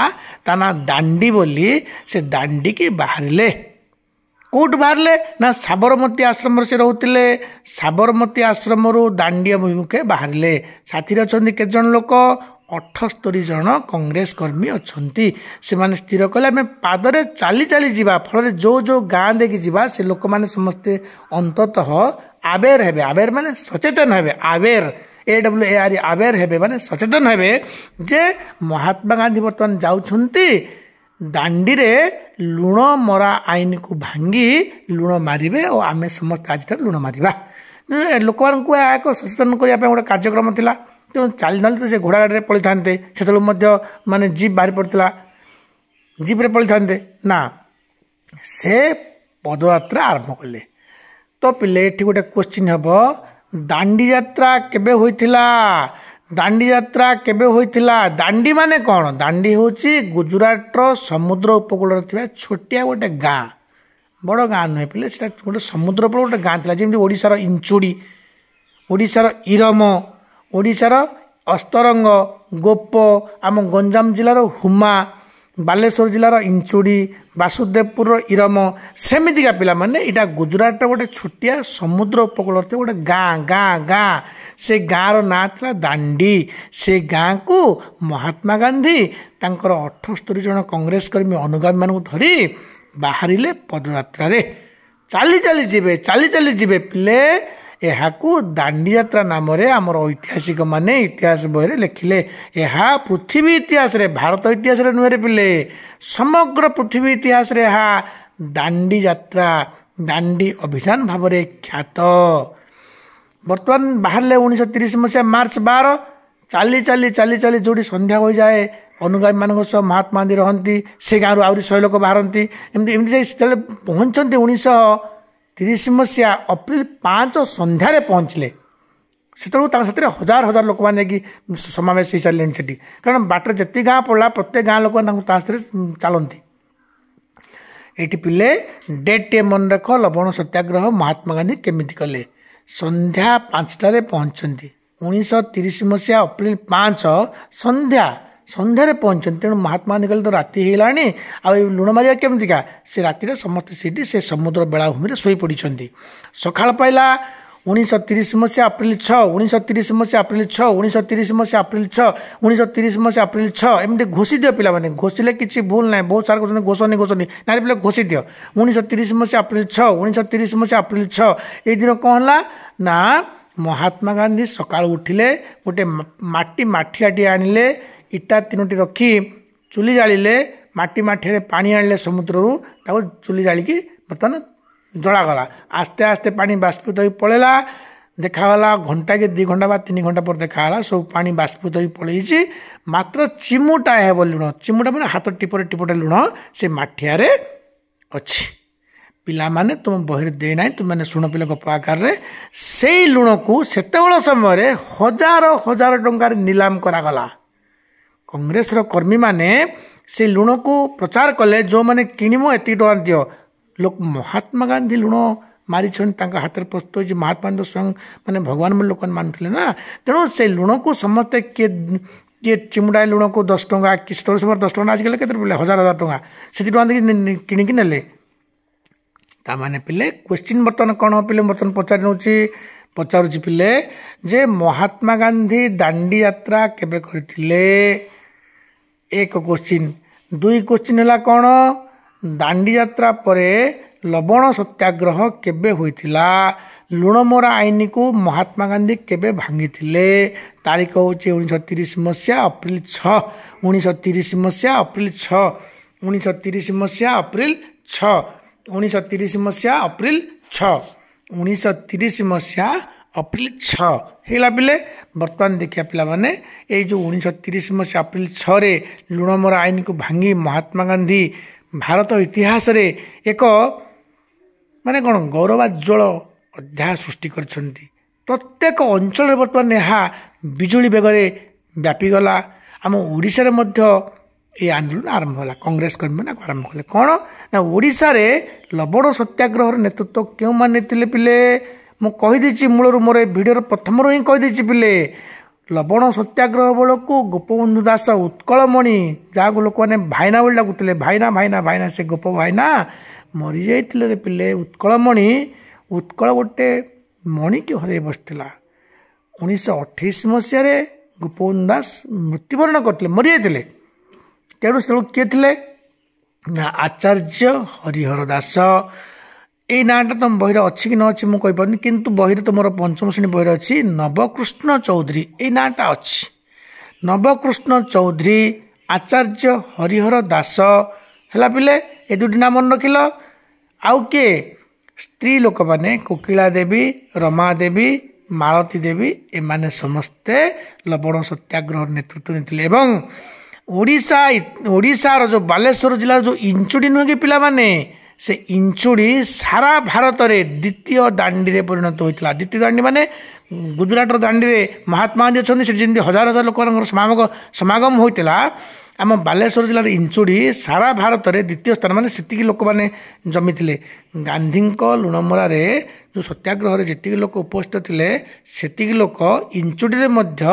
ता ना दांडी बोली से दांडी की बाहरिले कौट बाहरले ना साबरमती आश्रम से रोते साबरमती आश्रम दांडी अभिमुखे बाहरिले साथी अच्छा केते जन लोक 78 जन कांग्रेस कर्मी अच्छा से स्थिर कले आम पादरे चली चली जावा फल जो जो गाँ देखी जावा से लोक मैंने समस्ते अंततः आवेर हेबे आवेर माने सचेतन हेबे आवेर AWAR आवेर हेबे माने सचेतन हेबे जे महात्मा गांधी बर्तमान जाउछंती दांडी रे लुण मरा आईन को भांगी लुण मारिबे और आमे समस्त आज लुण मारिबा लोक मानकु एक सचेतन करने गोटे कार्यक्रम थिला तेणु चली ना तो से घोड़ा गाड़ी में पड़ी था से माने जीप बाहरी पड़ता जीप रे पड़ी था ना से पदयात्रा आरंभ कले तो पिले ये गोटे क्वेश्चन हम दांडी यात्रा केबे होइथिला दांडी यात्रा केबे होइथिला दांडी माने कौन दांडी होची गुजरात समुद्र उपकूल छोटिया गोटे गाँ बड़ गाँ नुहे पिले गोटे समुद्र उपर गोटे गाँ था जमी ओडिशार इंचुड़ी ओडिशार इरम ओडिशार अस्तरंग गोप आम गंजाम जिलार हुमा बालेश्वर जिलार इंचुड़ी वासुदेवपुर इरम सेमितिका पिला माने इटा गुजरात गोटे छोटिया समुद्र उपकूल गोटे गाँ गाँ गाँ से गाँव ना था दांडी से गाँ को महात्मा गांधी तांकर 78 जन कांग्रेस कर्मी अनुगामी मान धरी बाहरिले पदयात्रा रे चली चली जीवे पिले यहाकू दांडी यात्रा नाम आमर ऐतिहासिक माने इतिहास बही लिखिले यह पृथ्वी इतिहास रे भारत इतिहास रे नुहे पिले समग्र पृथ्वी इतिहास रे यह दांडी यात्रा दांडी अभियान भाव में ख्यात बर्तमान बाहर 1930 मसीहा मार्च 12 चली चली चली चली जो संध्या हो जाए अनुगामी मान सह महात्मा गांधी रहती से गाँव आहरी 100 लोक बाहरती एमती पहुँचते 1930 मसीहा अप्रिल 5 संध्यारे पहुँचले से हजार हजार लोक मैंने समावेश हो सारे से कारण बाटर जिते गाँ पड़ा प्रत्येक गाँ लोक चलती ये पिले डेट टे मन रख लवण सत्याग्रह महात्मा गांधी केमिति कले संध्या 5टारे पहुँचती 1930 मसीहा अप्रिल 5 संध्या संध्यारे पहुँचती तेणु महात्मा गांधी कहले तो राति होगलानी आ लुण मारिया केमितिका से रातिर समस्त सीटी से समुद्र बेलाभूमि शोई पड़ी सकाळ पाइला 1930 मसीहा अप्रिल 6 1930 मसीहा अप्रिल 6 1930 मसीहा अप्रिल 6 1930 मसीहा अप्रिल 6 एमती घोषी दियो पिला माने घोषिले किसी भूल ना बहुत सारा कहते घोषणी ना पिला घोषी दियो 1930 मसीहा अप्रिल 6 1930 मसीहा अप्रिल 6 ये दिन कौन है ना महात्मा गांधी सकाळ उठिले गोटे माठियाटी आनिले इटा 3टी रखी चुली जालिले माटी माठिया पानी आनिले समुद्र चुली जालिकी बर्तमान ଜଳାଗଲା। ଆସ୍ତେ ଆସ୍ତେ ପାଣି ବାଷ୍ପୀତ ହୋଇ ପଳେଇଲା। ଦେଖାଗଲା ଘଣ୍ଟା କି 2 ଘଣ୍ଟା ବା 3 ଘଣ୍ଟା ପରେ ଦେଖାଗଲା ସବୁ ପାଣି ବାଷ୍ପୀତ ହୋଇ ପଳେଇଛି। ମାତ୍ର ଚିମୁଟାଏ ହେବ ଲୁଣ, ଚିମୁଟା ମାନେ ହାତ ଟିପରେ ଟିପଟେ ଲୁଣ ସେ ମାଠିଆରେ ଅଛି। ପିଲାମାନେ ତୁମ ବହିରେ ଦେଇନାହିଁ, ତୁମେ ଶୁଣ ପିଲା ଗପ ଆକାରରେ। ସେଇ ଲୁଣକୁ ସେତେବେଳେ ସମୟରେ ହଜାର ହଜାର ଟଙ୍କାରେ ନିଲାମ କରାଗଲା। କଂଗ୍ରେସର କର୍ମୀମାନେ ସେ ଲୁଣକୁ ପ୍ରଚାର କଲେ, ଯେଉଁମାନେ କିଣିବ ଏତିକି ଟଙ୍କା ଦିଅ। ଲୋକ ମହାତ୍ମା ଗାନ୍ଧୀ ଲୁଣ ମାରିଛନ୍ତି, ତାଙ୍କ ହାତରେ ପ୍ରସ୍ତୁତ ହୋଇଛି। ମହାତ୍ମା ଗାନ୍ଧୀ ସ୍ୱୟଂ ମାନେ ଭଗବାନ ବୋଲି ଲୋକମାନେ ମାନୁଥିଲେ ନା। ତେଣୁ ସେ ଲୁଣକୁ ସମସ୍ତେ କିଏ ଚିମୁଟାଏ ଲୁଣକୁ 10 ଟଙ୍କା, କି ସେତେବେଳେ ସମୟରେ 10 ଟଙ୍କା, ଆଜିକାଲି କେତେ ପଡ଼ିଲେ ହଜାର ହଜାର ଟଙ୍କା, ସେତିକି ଟଙ୍କା ଦେଇକି କିଣିକି ନେଲେ। ତାମାନେ ପିଲେ କ୍ୱେଶ୍ଚିନ୍ ବର୍ତ୍ତମାନ କ'ଣ ପିଲେ ବର୍ତ୍ତମାନ ପଚାରୁଛି ପିଲେ ଯେ ମହାତ୍ମା ଗାନ୍ଧୀ ଦାଣ୍ଡି ଯାତ୍ରା କେବେ କରିଥିଲେ? 1 କ୍ୱେଶ୍ଚିନ୍। 2 କ୍ୱେଶ୍ଚିନ୍ ହେଲା କ'ଣ, ଦାଣ୍ଡି ଯାତ୍ରା ପରେ ଲବଣ ସତ୍ୟାଗ୍ରହ କେବେ ହୋଇଥିଲା? ଲୁଣମରା ଆଇନକୁ ମହାତ୍ମା ଗାନ୍ଧୀ କେବେ ଭାଙ୍ଗିଥିଲେ? ତାରିଖ ହେଉଛି 1930 ମସିହା ଅପ୍ରିଲ 6। 1930 ମସିହା ଅପ୍ରିଲ 6। 1930 ମସିହା ଅପ୍ରିଲ 6। 1930 ମସିହା ଅପ୍ରିଲ 6। 1930 ମସିହା ଅପ୍ରିଲ 6 ହେଇଗଲା ପିଲେ। ବର୍ତ୍ତମାନ ଦେଖିବା ପିଲାମାନେ, ଏଇ ଯେଉଁ 1930 ମସିହା ଅପ୍ରିଲ 6ରେ ଲୁଣମରା ଆଇନକୁ ଭାଙ୍ଗି ମହାତ୍ମା ଗାନ୍ଧୀ ଭାରତ ଇତିହାସରେ ଏକ ମାନେ କ'ଣ ଗୌରବାଜ୍ୱଳ ଅଧ୍ୟାୟ ସୃଷ୍ଟି କରିଛନ୍ତି। ପ୍ରତ୍ୟେକ ଅଞ୍ଚଳରେ ବର୍ତ୍ତମାନ ଏହା ବିଜୁଳି ବେଗରେ ବ୍ୟାପିଗଲା। ଆମ ଓଡ଼ିଶାରେ ମଧ୍ୟ এই আন্দোলন আরম্ভ হল। কংগ্রেস কর্মীମାନେ ଆରମ୍ଭ କଲେ କ'ଣ ନା, ଓଡ଼ିଶାରେ ଲବଣ ସତ୍ୟାଗ୍ରହର ନେତୃତ୍ୱ କେଉଁମାନେ ନେଇଥିଲେ ପିଲେ? ମୁଁ କହିଦେଇଛି ମୂଳରୁ, ମୋର ଏ ଭିଡ଼ିଓର ପ୍ରଥମରୁ ହିଁ କହିଦେଇଛି ପିଲେ। ଲବଣ ସତ୍ୟାଗ୍ରହ ବେଳକୁ ଗୋପବନ୍ଧୁ ଦାସ ଉତ୍କଳମଣି, ଯାହାକୁ ଲୋକମାନେ ଭାଇନା ବୋଲି ଡାକୁଥିଲେ, ଭାଇନା ଭାଇନା ଭାଇନା, ସେ ଗୋପ ଭାଇନା ମରିଯାଇଥିଲେ ରେ ପିଲେ। ଉତ୍କଳମଣି, ଉତ୍କଳ ଗୋଟେ ମଣିକି ହରାଇ ବସିଥିଲା। 1928 ମସିହାରେ ଗୋପବନ୍ଧୁ ଦାସ ମୃତ୍ୟୁବରଣ କରିଥିଲେ, ମରିଯାଇଥିଲେ। ତେଣୁ କିଏ ଥିଲେ ନା ଆଚାର୍ଯ୍ୟ ହରିହର ଦାସ। ଏଇ ନାଁଟା ତମ ବହିରେ ଅଛି କି ନ ଅଛି ମୁଁ କହିପାରୁନି, କିନ୍ତୁ ବହିରେ ତୁମର 5ମ ଶ୍ରେଣୀ ବହିରେ ଅଛି ନବକୃଷ୍ଣ ଚୌଧୁରୀ, ଏଇ ନାଁଟା ଅଛି। ନବକୃଷ୍ଣ ଚୌଧୁରୀ, ଆଚାର୍ଯ୍ୟ ହରିହର ଦାସ ହେଲା ପିଲେ। ଏ 2ଟି ନାଁ ମନେ ରଖିଲ। ଆଉ କିଏ? ସ୍ତ୍ରୀ ଲୋକମାନେ କୋକିଳା ଦେବୀ, ରମା ଦେବୀ, ମାଳତୀ ଦେବୀ, ଏମାନେ ସମସ୍ତେ ଲବଣ ସତ୍ୟାଗ୍ରହର ନେତୃତ୍ୱ ନେଇଥିଲେ। ଏବଂ ଓଡ଼ିଶାର ଯେଉଁ ବାଲେଶ୍ୱର ଜିଲ୍ଲାର ଯେଉଁ ଇଞ୍ଚୁଡ଼ି ନୁହେଁ କି ପିଲାମାନେ, ସେ ଇଞ୍ଚୁଡ଼ି ସାରା ଭାରତରେ ଦ୍ୱିତୀୟ ଦାଣ୍ଡିରେ ପରିଣତ ହୋଇଥିଲା। ଦ୍ୱିତୀୟ ଦାଣ୍ଡି ମାନେ ଗୁଜୁରାଟର ଦାଣ୍ଡିରେ ମହାତ୍ମା ଗାନ୍ଧୀ ଅଛନ୍ତି, ସେଠି ଯେମିତି ହଜାର ହଜାର ଲୋକମାନଙ୍କର ସମାଗମ ହୋଇଥିଲା, ଆମ ବାଲେଶ୍ୱର ଜିଲ୍ଲାର ଇଞ୍ଚୁଡ଼ି ସାରା ଭାରତରେ ଦ୍ୱିତୀୟ ସ୍ଥାନ, ମାନେ ସେତିକି ଲୋକମାନେ ଜମିଥିଲେ। ଗାନ୍ଧୀଙ୍କ ଲୁଣମରାରେ ଯେଉଁ ସତ୍ୟାଗ୍ରହରେ ଯେତିକି ଲୋକ ଉପସ୍ଥିତ ଥିଲେ, ସେତିକି ଲୋକ ଇଞ୍ଚୁଡ଼ିରେ ମଧ୍ୟ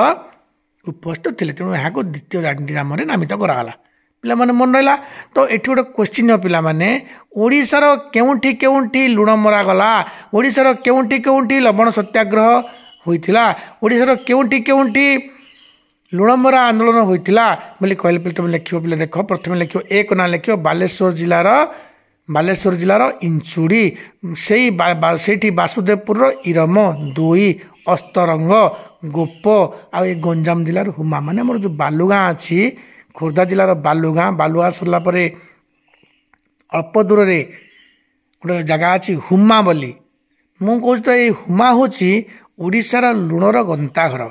ଉପସ୍ଥିତ ଥିଲେ। ତେଣୁ ଏହାକୁ ଦ୍ୱିତୀୟ ଦାଣ୍ଡି ନାମରେ ନାମିତ କରାଗଲା। ପିଲାମାନେ ମନେ ରହିଲା ତ। ଏଠି ଗୋଟେ କ୍ୱେଶ୍ଚିନ୍, ପିଲାମାନେ ଓଡ଼ିଶାର କେଉଁଠି କେଉଁଠି ଲୁଣ ମରାଗଲା? ଓଡ଼ିଶାର କେଉଁଠି କେଉଁଠି ଲବଣ ସତ୍ୟାଗ୍ରହ ହୋଇଥିଲା? ଓଡ଼ିଶାର କେଉଁଠି କେଉଁଠି ଲୁଣମରା ଆନ୍ଦୋଳନ ହୋଇଥିଲା ବୋଲି କହିଲେ ପିଲେ ତୁମେ ଲେଖିବ। ପିଲେ ଦେଖ, ପ୍ରଥମେ ଲେଖିବ 1 ନାଁ ଲେଖିବ ବାଲେଶ୍ୱର ଜିଲ୍ଲାର ଇଞ୍ଚୁଡ଼ି, ସେଇଠି ବାସୁଦେବପୁରର ଇରମ, 2 ଅସ୍ତରଙ୍ଗ, ଗୋପ, ଆଉ ଏ ଗଞ୍ଜାମ ଜିଲ୍ଲାର ହୁମା। ମାନେ ଆମର ଯେଉଁ ବାଲୁଗାଁ ଅଛି, ଖୋର୍ଦ୍ଧା ଜିଲ୍ଲାର ବାଲୁଗାଁ ସରିଲା ପରେ ଅଳ୍ପ ଦୂରରେ ଗୋଟେ ଜାଗା ଅଛି ହୁମା ବୋଲି। ମୁଁ କହୁଛି ତ, ଏଇ ହୁମା ହେଉଛି ଓଡ଼ିଶାର ଲୁଣର ଗନ୍ତାଘର।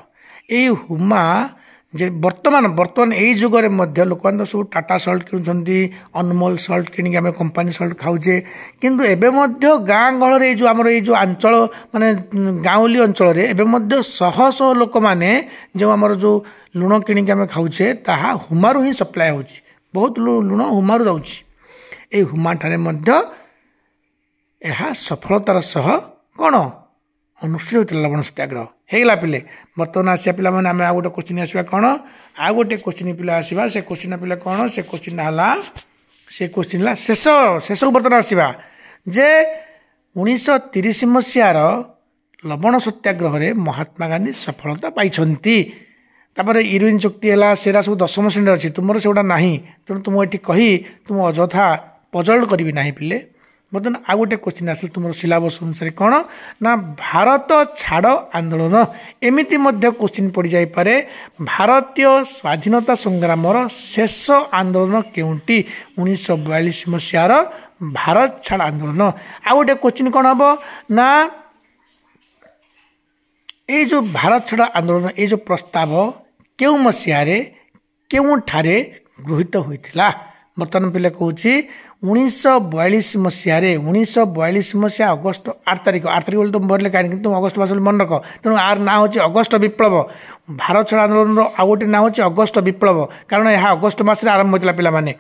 ଏଇ ହୁମା ଯେ ବର୍ତ୍ତମାନ ଏଇ ଯୁଗରେ ମଧ୍ୟ ଲୋକମାନେ ତ ସବୁ ଟାଟା ସଲ୍ଟ କିଣୁଛନ୍ତି, ଅନମୋଲ ସଲ୍ଟ କିଣିକି ଆମେ କମ୍ପାନୀ ସଲ୍ଟ ଖାଉଛେ। କିନ୍ତୁ ଏବେ ମଧ୍ୟ ଗାଁ ଗହଳରେ ଏଇ ଯେଉଁ ଆମର ଏଇ ଯେଉଁ ଅଞ୍ଚଳ ମାନେ ଗାଉଁଲି ଅଞ୍ଚଳରେ ଏବେ ମଧ୍ୟ ଶହ ଶହ ଲୋକମାନେ ଯେଉଁ ଆମର ଯେଉଁ ଲୁଣ କିଣିକି ଆମେ ଖାଉଛେ, ତାହା ହୁମାରୁ ହିଁ ସପ୍ଲାଏ ହେଉଛି। ବହୁତ ଲୁଣ ହୁମାରୁ ଯାଉଛି। ଏଇ ହୁମାଠାରେ ମଧ୍ୟ ଏହା ସଫଳତାର ସହ କ'ଣ ଅନୁଷ୍ଠିତ ହୋଇଥିଲା ଲବଣ ସତ୍ୟାଗ୍ରହ। ହେଇଗଲା ପିଲେ। ବର୍ତ୍ତମାନ ଆସିବା ପିଲାମାନେ ଆମେ ଆଉ ଗୋଟେ କ୍ୱେଶ୍ଚିନ୍ ଆସିବା କ'ଣ, ଆଉ ଗୋଟେ କ୍ୱେଶ୍ଚିନ୍ ପିଲା ଆସିବା। ସେ କ୍ୱେଶ୍ଚିନ୍ ପିଲା କ'ଣ, ସେ କ୍ୱେଶ୍ଚିନ୍ ହେଲା ଶେଷକୁ ବର୍ତ୍ତମାନ ଆସିବା ଯେ 1930 ମସିହାର ଲବଣ ସତ୍ୟାଗ୍ରହରେ ମହାତ୍ମା ଗାନ୍ଧୀ ସଫଳତା ପାଇଛନ୍ତି। ତାପରେ ଇରୱିନ୍ ଚୁକ୍ତି ହେଲା, ସେରା ସବୁ 10ମ ଶ୍ରେଣୀରେ ଅଛି, ତୁମର ସେଗୁଡ଼ା ନାହିଁ। ତେଣୁ ତୁମ ଏଠି କହି ତୁମ ଅଯଥା ପଜଲ୍ କରିବି ନାହିଁ ପିଲେ। ବର୍ତ୍ତମାନ ଆଉ ଗୋଟେ କ୍ୱେଶ୍ଚିନ୍ ଆସିଲେ ତୁମର ସିଲାବସ୍ ଅନୁସାରେ କ'ଣ ନା ଭାରତ ଛାଡ଼ ଆନ୍ଦୋଳନ, ଏମିତି ମଧ୍ୟ କ୍ୱେଶ୍ଚିନ୍ ପଡ଼ିଯାଇପାରେ। ଭାରତୀୟ ସ୍ୱାଧୀନତା ସଂଗ୍ରାମର ଶେଷ ଆନ୍ଦୋଳନ କେଉଁଠି? 1942 ମସିହାର भारत छाड़ आंदोलन आ गोटे क्वेश्चन कौन हम ना ये जो भारत छाड़ आंदोलन ये जो प्रस्ताव क्यों मसीह क्यों ठारे गृहीत होता बर्तमान पे कहूँ 1942 मसीह 1942 मसीहा अगस्ट 8 तारिख बोले तुम भरले कहीं तुम अगस्ट मास मन रख तेणु आर ना हूँ अगस्ट विप्लव भारत छाड़ आंदोलन आउ गोटे ना हूँ अगस्ट विप्लव कारण यह अगस्ट मसरे आरंभ होता पाने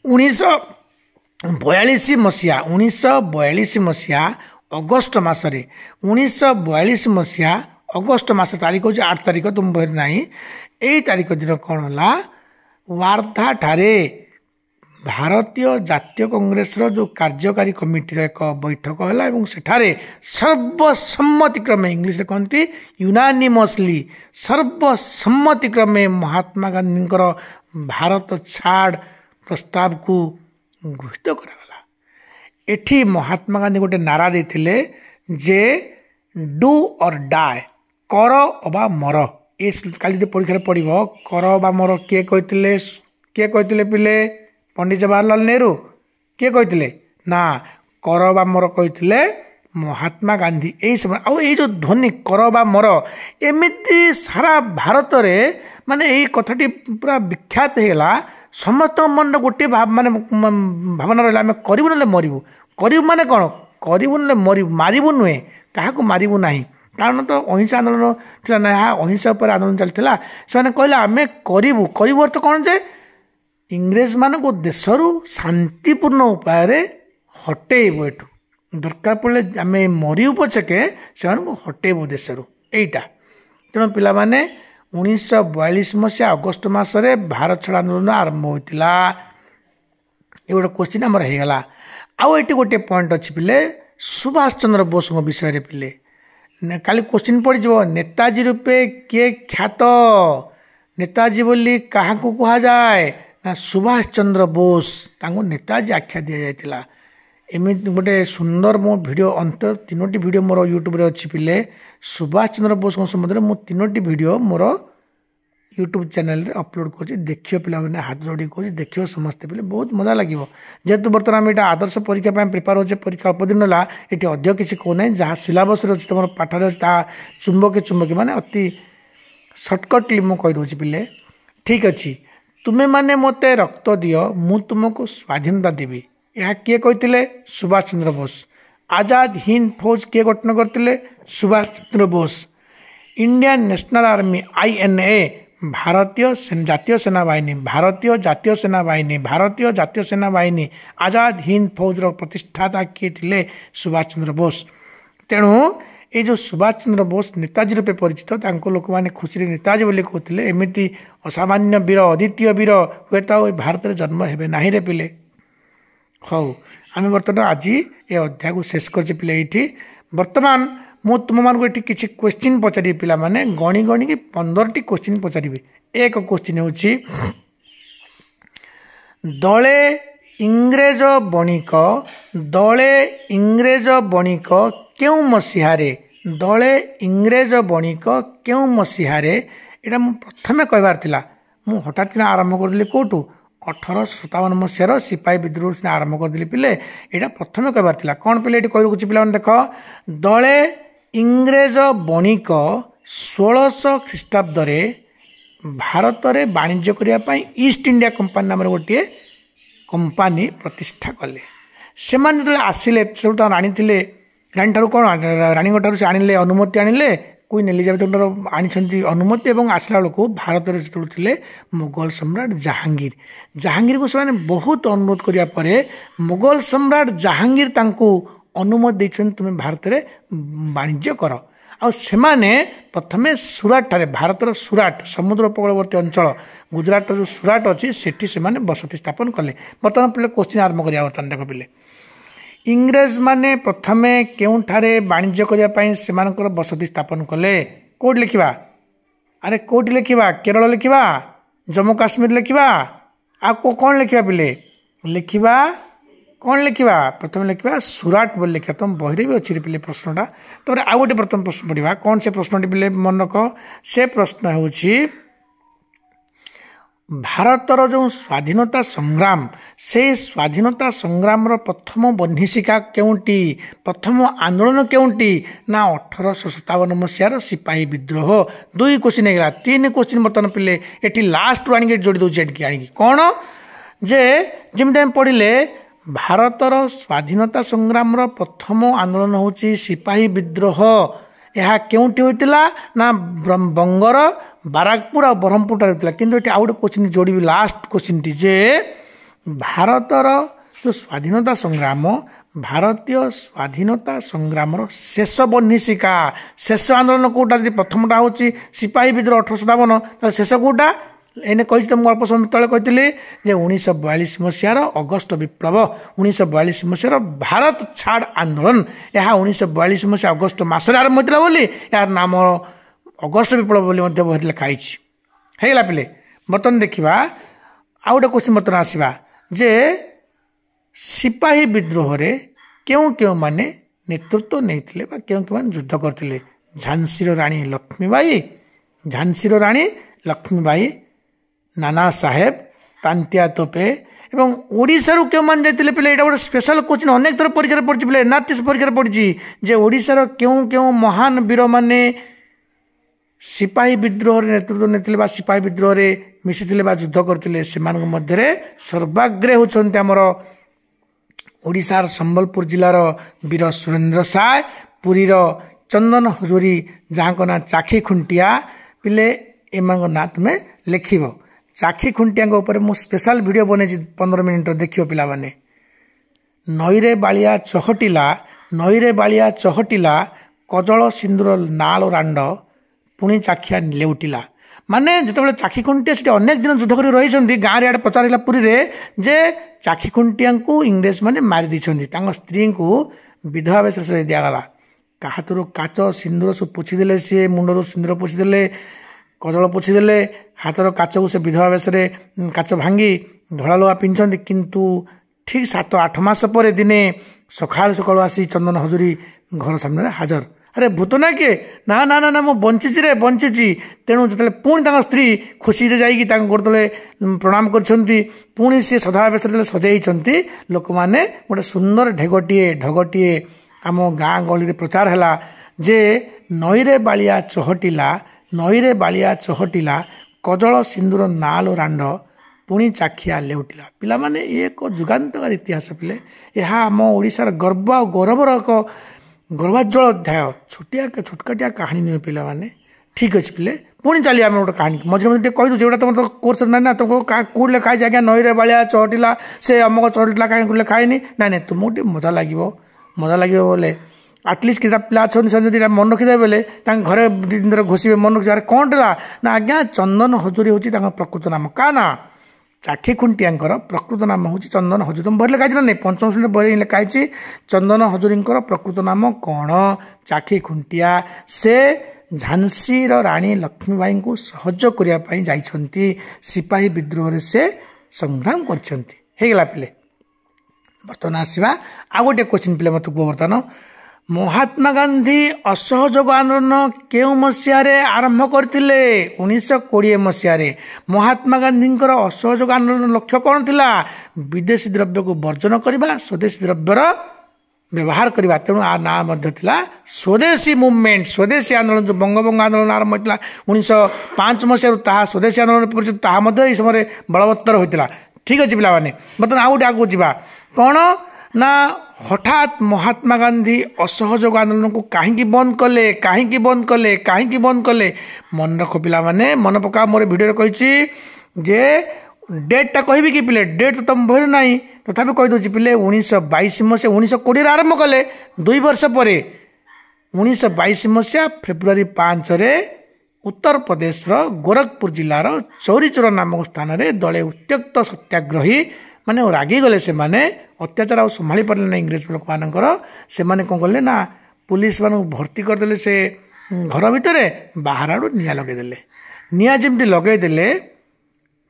1942 मसीहा 1942 मसीहा अगस्ट मसरे 1942 मसीहा अगस्ट मस तारीख हूँ 8 तारिख तुम बहर ना यही तारीख दिन कौन है वार्धा ठारे भारतीय जातीय कांग्रेस जो कार्यकारी कमिटी एक बैठक है सेठारे सर्वसम्मतिक्रमे इंग्लिश कहते यूनानिमसली सर्वसम्मतिक्रमे महात्मा गांधी भारत छाड़ प्रस्ताव को गृहीत करागला। एठी महात्मा गांधी गोटे नारा देथिले जे डू और डाए कर अबा मर ये काली परीक्षा पड़ो कर अबा मर किए कहते पिले पंडित जवाहरलाल नेहरू किए कहते ना कर बा मर कहते महात्मा गांधी यही समय आई जो ध्वनि कर बा मर एमती सारा भारत रे माने यही कथाटी पूरा विख्यात होगा समस्त मन गोटे माने भावना रहा आम करूँ ना मरबू करूँ माने कौन करूँ ना मरबू मारबू नुहे क्या मारबू ना कारण तो अहिंसा आंदोलन थी ना अहिंसा पर आंदोलन चलता से कहले आम करूँ करूँ अर्थ कौन जे इंग्रेज मान को देशरू शांतिपूर्ण उपाय हटेबू एठू दरकार पड़े आम मरु पछके से हटेबू देशरू यहीटा तेणु पिला माने 1942 मसीहा अगस्ट मसरे भारत छाड़ आंदोलन आरंभ होता ये गोटे क्वेश्चन आमर होगला आउ ये गोटे पॉइंट अच्छी पिले सुभाष चंद्र बोस विषय पिले काली क्वेश्चन पड़ नेताजी रूपे किए ख्यात नेताजी बोली क्या कह जाए ना सुभाष चंद्र बोस तांको नेताजी आख्या दि जाता एमि गोटे सुंदर मो वीडियो अंत 3टी वीडियो मोर यूट्यूब रे अच्छी पिले सुभाष चंद्र बोस संबंध में 3टी वीडियो मोर यूट्यूब चैनल रे अपलोड कर देखियो पिला मैंने हाथ जोड़ी कह देखियो समस्ते पिले बहुत मजा लगे जेहेतु बर्तमान आम यहाँ आदर्श परीक्षा प्रिपेयर होचे परीक्षा अल्प दिन है ये अधिक किसी कहना जहाँ सिलेबस अच्छी तुम पाठर चुंबकी माने अति सर्टकटली मुझे कहीदे पिले ठीक अच्छे तुम्हें माने मते रक्त दियो मु तुमको स्वाधीनता देवी यह किए कहते सुभाष चंद्र बोस आजाद हिंद फौज किए गठन करते Subhash Chandra Bose Indian National Army INA भारतीय जातीय सेना बाहिनी भारतीय जातीय सेना बाहिनी भारतीय जातीय सेना बाहिनी आजाद हिंद फौज प्रतिष्ठाता किए थे सुभाष चंद्र बोस तेणु ये जो सुभाष चंद्र बोस नेताजी रूपे परिचित लोक मैंने खुशी नेताजी बोली कहते एमती असामान्य वीर अद्वितीय वीर हुए तो भारत में जन्म हे ना रे पिले हौ आम बर्तमान आज ये अध्याय को शेष कर पिले ये बर्तमान मु तुम मान को किसी क्वेश्चन पचारि पिला माने गणी गणी की 15टी क्वेश्चन पचारि एक क्वेश्चन हूँ दले इंग्रेज बणिक क्यों मसीहारे दले इंग्रेज बणिक क्यों मसीहारे यहाँ प्रथमे कहबार थिला मु हठात किना आरंभ करदेली कौटू 1857 मसीहार सिपाही विद्रोह आरंभ करदेली पिले यहाँ प्रथमे कहबार थिला कौन पिले ये कह पे देख दले इंग्रेज बणिक 1600 ख्रीष्टाब्द भारत में वाणिज्य करने ईस्ट इंडिया कंपानी नाम गोटे कंपानी प्रतिष्ठा कले से आसिले राणी थे राणी ठार कौन राणी ठार से आनिले अनुमति आनिले क्वीन एलिजाबेथ आनी अनुमति और आसला बेलू भारत में थे मुगल सम्राट जहांगीर को से बहुत अनुरोध कराया मुगल सम्राट जहांगीर अनुमति देते तुम्हें भारत में वाणिज्य कर आने प्रथमे सुराट ठारे भारत सुराट समुद्र उपकूलवर्ती अंचल गुजरात जो सुराट अच्छी सेठी से बसति स्थापन कले बर्तमान पे क्वेश्चन आरंभ करा बर्तमान देख पे इंग्रेज माने प्रथमे केउठारे वाणिज्य करने से बसति स्थापन कले कौट लिखा अरे कौट लिखा केरल लिखा जम्मू काश्मीर लिखा आपको कौन लिखा पिले लिखा कौन लिखा प्रथम लिखा सुराट बोल लिखा तुम बहरे भी अच्छी पिले प्रश्नटा तो आउ गोटे प्रथम प्रश्न पढ़ा कौन से प्रश्नटी पिले मन रख से प्रश्न हूँ ଭାରତର ଯେଉଁ ସ୍ୱାଧୀନତା ସଂଗ୍ରାମ ସେ ସ୍ୱାଧୀନତା ସଂଗ୍ରାମର ପ୍ରଥମ ବହ୍ନିଶିକା କେଉଁଠି ପ୍ରଥମ ଆନ୍ଦୋଳନ କେଉଁଠି ନା 1857 ମସିହାର ସିପାହୀ ବିଦ୍ରୋହ। 2 କ୍ୱେଶ୍ଚିନ୍ ହେଇଗଲା। 3 କ୍ୱେଶ୍ଚିନ୍ ବର୍ତ୍ତମାନ ପିଲେ ଏଠି ଲାଷ୍ଟରୁ ଆଣିକି ଯୋଡ଼ି ଦେଉଛି ଏଠିକି ଆଣିକି କ'ଣ ଯେ ଯେମିତି ଆମେ ପଢ଼ିଲେ ଭାରତର ସ୍ୱାଧୀନତା ସଂଗ୍ରାମର ପ୍ରଥମ ଆନ୍ଦୋଳନ ହେଉଛି ସିପାହୀ ବିଦ୍ରୋହ। ଏହା କେଉଁଠି ହୋଇଥିଲା ନା ବଙ୍ଗର ବାରାକପୁର ଆଉ ବ୍ରହ୍ମପୁରଠାରେ ହୋଇଥିଲା। କିନ୍ତୁ ଏଠି ଆଉ ଗୋଟେ କ୍ୱେଶ୍ଚିନ୍ ଯୋଡ଼ିବି ଲାଷ୍ଟ କ୍ୱେଶ୍ଚିନ୍ଟି ଯେ ଭାରତର ଯେଉଁ ସ୍ୱାଧୀନତା ସଂଗ୍ରାମ ଭାରତୀୟ ସ୍ୱାଧୀନତା ସଂଗ୍ରାମର ଶେଷ ବହ୍ନିଶିକା ଶେଷ ଆନ୍ଦୋଳନ କେଉଁଟା ଯଦି ପ୍ରଥମଟା ହେଉଛି ସିପାହୀ ବିଦ୍ରୋହ 1857 ତାହେଲେ ଶେଷ କେଉଁଟା ଏଇନେ କହିଛି ତ ମୁଁ ଅଳ୍ପ ସମୟ ତଳେ କହିଥିଲି ଯେ 1942 ମସିହାର ଅଗଷ୍ଟ ବିପ୍ଳବ 1942 ମସିହାର ଭାରତ ଛାଡ଼ ଆନ୍ଦୋଳନ ଏହା 1942 ମସିହା ଅଗଷ୍ଟ ମାସରେ ଆରମ୍ଭ ହୋଇଥିଲା ବୋଲି ଏହାର ନାମ ଅଗଷ୍ଟ ବିପ୍ଳବ ବୋଲି ମଧ୍ୟ ବହିରେ ଲେଖା ହେଇଛି। ହେଇଗଲା ପିଲେ। ବର୍ତ୍ତମାନ ଦେଖିବା ଆଉ ଗୋଟେ କ୍ୱେଶ୍ଚିନ୍ ବର୍ତ୍ତମାନ ଆସିବା ଯେ ସିପାହୀ ବିଦ୍ରୋହରେ କେଉଁମାନେ ନେତୃତ୍ୱ ନେଇଥିଲେ ବା କେଉଁମାନେ ଯୁଦ୍ଧ କରିଥିଲେ। ଝାନ୍ସୀର ରାଣୀ ଲକ୍ଷ୍ମୀବାଇ ନାନା ସାହେବ ତାନ୍ତିଆ ତୋପେ ଏବଂ ଓଡ଼ିଶାରୁ କେଉଁମାନେ ଯାଇଥିଲେ ପିଲେ ଏଇଟା ଗୋଟେ ସ୍ପେଶାଲ କ୍ୱେଶ୍ଚିନ୍ ଅନେକ ଥର ପରୀକ୍ଷାରେ ପଡ଼ିଛି ପିଲେ ଏନ୍ଆରଟିଏସ୍ ପରୀକ୍ଷାରେ ପଡ଼ିଛି ଯେ ଓଡ଼ିଶାର କେଉଁ ମହାନ ବୀରମାନେ ସିପାହୀ ବିଦ୍ରୋହରେ ନେତୃତ୍ୱ ନେଇଥିଲେ ବା ସିପାହୀ ବିଦ୍ରୋହରେ ମିଶିଥିଲେ ବା ଯୁଦ୍ଧ କରିଥିଲେ ସେମାନଙ୍କ ମଧ୍ୟରେ ସର୍ବାଗ୍ରେ ହେଉଛନ୍ତି ଆମର ଓଡ଼ିଶାର ସମ୍ବଲପୁର ଜିଲ୍ଲାର ବୀର ସୁରେନ୍ଦ୍ର ସାଏ ପୁରୀର ଚନ୍ଦନ ହଜୁରୀ ଯାହାଙ୍କ ନାଁ ଚାଖି ଖୁଣ୍ଟିଆ ପିଲେ ଏମାନଙ୍କ ନାଁ ତୁମେ ଲେଖିବ। ଚାଖି ଖୁଣ୍ଟିଆଙ୍କ ଉପରେ ମୁଁ ସ୍ପେଶାଲ ଭିଡ଼ିଓ ବନେଇଛି 15 ମିନିଟ୍ର ଦେଖିବ ପିଲାମାନେ। ନଈରେ ବାଳିଆ ଚହଟିଲା କଜଳ ସିନ୍ଦୁର ନାଳ ରାଣ୍ଡ ପୁଣି ଚାଖିଆ ଲେଉଟିଲା। ମାନେ ଯେତେବେଳେ ଚାଖି ଖୁଣ୍ଟିଆ ସେଠି ଅନେକ ଦିନ ଯୁଦ୍ଧ କରି ରହିଛନ୍ତି ଗାଁରେ ଆଡ଼େ ପ୍ରଚାର ହେଲା ପୁରୀରେ ଯେ ଚାଖି ଖୁଣ୍ଟିଆଙ୍କୁ ଇଂରେଜମାନେ ମାରି ଦେଇଛନ୍ତି ତାଙ୍କ ସ୍ତ୍ରୀଙ୍କୁ ବିଧବା ବେଶରେ ସଜାଇ ଦିଆଗଲା। ହାତରୁ କାଚ ସିନ୍ଦୁର ସବୁ ପୋଛିଦେଲେ ସିଏ ମୁଣ୍ଡରୁ ସିନ୍ଦୁର ପୋଛିଦେଲେ କଜଳ ପୋଛିଦେଲେ ହାତର କାଚକୁ ସେ ବିଧବା ବେଶରେ କାଚ ଭାଙ୍ଗି ଧଳା ଲୁଗା ପିନ୍ଧିଛନ୍ତି। କିନ୍ତୁ ଠିକ୍ 7-8 ମାସ ପରେ ଦିନେ ସକାଳୁ ଆସି ଚନ୍ଦନ ହଜୁରୀ ଘର ସାମ୍ନାରେ ହାଜର। ଆରେ ଭୂତ ନା କିଏ ନା ମୁଁ ବଞ୍ଚିଛି। ତେଣୁ ଯେତେବେଳେ ପୁଣି ତାଙ୍କ ସ୍ତ୍ରୀ ଖୁସିରେ ଯାଇକି ତାଙ୍କ ଗୋଡ଼ ତଳେ ପ୍ରଣାମ କରିଛନ୍ତି ପୁଣି ସେ ସଦା ବେଶରେ ଯେତେବେଳେ ସଜାଇଛନ୍ତି ଲୋକମାନେ ଗୋଟେ ସୁନ୍ଦର ଢଗଟିଏ ଆମ ଗାଁ ଗହଳିରେ ପ୍ରଚାର ହେଲା ଯେ ନଈରେ ବାଳିଆ ଚହଟିଲା କଜଳ ସିନ୍ଦୁର ନାଲ ରାଣ୍ଡ ପୁଣି ଚାଖିଆ ଲେଉଟିଲା। ପିଲାମାନେ ଏ ଏକ ଯୁଗାନ୍ତକାରୀ ଇତିହାସ ପିଲେ ଏହା ଆମ ଓଡ଼ିଶାର ଗର୍ବ ଆଉ ଗୌରବର ଏକ ଗର୍ବାଜ୍ୱଳ ଅଧ୍ୟାୟ। ଛୋଟକାଟିଆ କାହାଣୀ ନୁହେଁ ପିଲାମାନେ। ଠିକ୍ ଅଛି ପିଲେ ପୁଣି ଚାଲିବା ଆମେ ଗୋଟେ କାହାଣୀ ମଝିରେ ଟିକେ କହିଦେଉଛି ଯେଉଁଟା ତୁମର କୋର୍ସରେ ନାହିଁ ନା ତୁମକୁ କେଉଁଠି ଲେଖା ହେଇଛି ଆଜ୍ଞା ନଈରେ ବାଳିଆ ଚହଟିଲା ସେ ଅମକ ଚହଟିଲା କାହିଁକି ଲେଖା ହେଇନି ନାଇଁ ତୁମକୁ ଟିକେ ମଜା ଲାଗିବ ବୋଲେ ଆଟଲିଷ୍ଟ କେତେଟା ପିଲା ଅଛନ୍ତି ସେମାନେ ଯଦି ମନେ ରଖିଦେବେ ବୋଲେ ତାଙ୍କ ଘରେ 2 ଦିନ ଧରେ ଘୋଷିବେ ମନେ ରଖିବେ ଆରେ କ'ଣ ଥିଲା ନା ଆଜ୍ଞା ଚନ୍ଦନ ହଜୁରୀ ହେଉଛି ତାଙ୍କ ପ୍ରକୃତ ନାମ। କାହା ନା ଚାଖି ଖୁଣ୍ଟିଆଙ୍କର ପ୍ରକୃତ ନାମ ହେଉଛି ଚନ୍ଦନ ହଜୁରୀ। ତୁମ ବହିରେ ଲେଖା ହେଇଛି ନା ନାହିଁ 5ମ ଶ୍ରେଣୀ ବହିରେ ଲେଖା ହେଇଛି ଚନ୍ଦନ ହଜୁରୀଙ୍କର ପ୍ରକୃତ ନାମ କ'ଣ ଚାଖି ଖୁଣ୍ଟିଆ। ସେ ଝାନ୍ସୀର ରାଣୀ ଲକ୍ଷ୍ମୀବାଇଙ୍କୁ ସହଯୋଗ କରିବା ପାଇଁ ଯାଇଛନ୍ତି ସିପାହୀ ବିଦ୍ରୋହରେ ସେ ସଂଗ୍ରାମ କରିଛନ୍ତି। ହେଇଗଲା ପିଲେ। ବର୍ତ୍ତମାନ ଆସିବା ଆଉ ଗୋଟିଏ କ୍ୱେଶ୍ଚିନ୍ ପିଲେ ମୋତେ କୁହ ବର୍ତ୍ତମାନ ମହାତ୍ମା ଗାନ୍ଧୀ ଅସହଯୋଗ ଆନ୍ଦୋଳନ କେଉଁ ମସିହାରେ ଆରମ୍ଭ କରିଥିଲେ। 1920 ମସିହାରେ। ମହାତ୍ମା ଗାନ୍ଧୀଙ୍କର ଅସହଯୋଗ ଆନ୍ଦୋଳନ ଲକ୍ଷ୍ୟ କ'ଣ ଥିଲା ବିଦେଶୀ ଦ୍ରବ୍ୟକୁ ବର୍ଜନ କରିବା ସ୍ୱଦେଶୀ ଦ୍ରବ୍ୟର ବ୍ୟବହାର କରିବା। ତେଣୁ ଆ ନାଁ ମଧ୍ୟ ଥିଲା ସ୍ୱଦେଶୀ ମୁଭମେଣ୍ଟ ସ୍ୱଦେଶୀ ଆନ୍ଦୋଳନ। ଯେଉଁ ବଙ୍ଗଭଙ୍ଗ ଆନ୍ଦୋଳନ ଆରମ୍ଭ ହୋଇଥିଲା 1905 ମସିହାରୁ ତାହା ସ୍ୱଦେଶୀ ଆନ୍ଦୋଳନ ପରିଚିତ ତାହା ମଧ୍ୟ ଏହି ସମୟରେ ବଳବତ୍ତର ହୋଇଥିଲା। ଠିକ୍ ଅଛି ପିଲାମାନେ। ବର୍ତ୍ତମାନ ଆଉ ଗୋଟେ ଆଗକୁ ଯିବା କ'ଣ ନା ହଠାତ୍ ମହାତ୍ମା ଗାନ୍ଧୀ ଅସହଯୋଗ ଆନ୍ଦୋଳନକୁ କାହିଁକି ବନ୍ଦ କଲେ ମନେ ରଖ ପିଲାମାନେ ମନେ ପକା ମୋର ଭିଡ଼ିଓରେ କହିଛି ଯେ ଡେଟ୍ଟା କହିବି କି ପିଲେ ଡେଟ୍ ତ ତମ ବହିରେ ନାହିଁ ତଥାପି କହିଦେଉଛି ପିଲେ 1922 ମସିହା 1920ରେ ଆରମ୍ଭ କଲେ 2 ବର୍ଷ ପରେ 1922 ମସିହା ଫେବୃଆରୀ 5ରେ ଉତ୍ତରପ୍ରଦେଶର ଗୋରଖପୁର ଜିଲ୍ଲାର ଚୌରିଚୋରା ନାମକ ସ୍ଥାନରେ ଦଳେ ଉତ୍ତ୍ୟକ୍ତ ସତ୍ୟାଗ୍ରହୀ ମାନେ ରାଗିଗଲେ ସେମାନେ ଅତ୍ୟାଚାର ଆଉ ସମ୍ଭାଳି ପାରିଲେ ନା ଇଂରେଜ ଲୋକମାନଙ୍କର। ସେମାନେ କ'ଣ କଲେ ନା ପୁଲିସ ମାନଙ୍କୁ ଭର୍ତ୍ତି କରିଦେଲେ ସେ ଘର ଭିତରେ ବାହାର ଆଡ଼ୁ ନିଆଁ ଲଗାଇଦେଲେ। ନିଆଁ ଯେମିତି ଲଗାଇଦେଲେ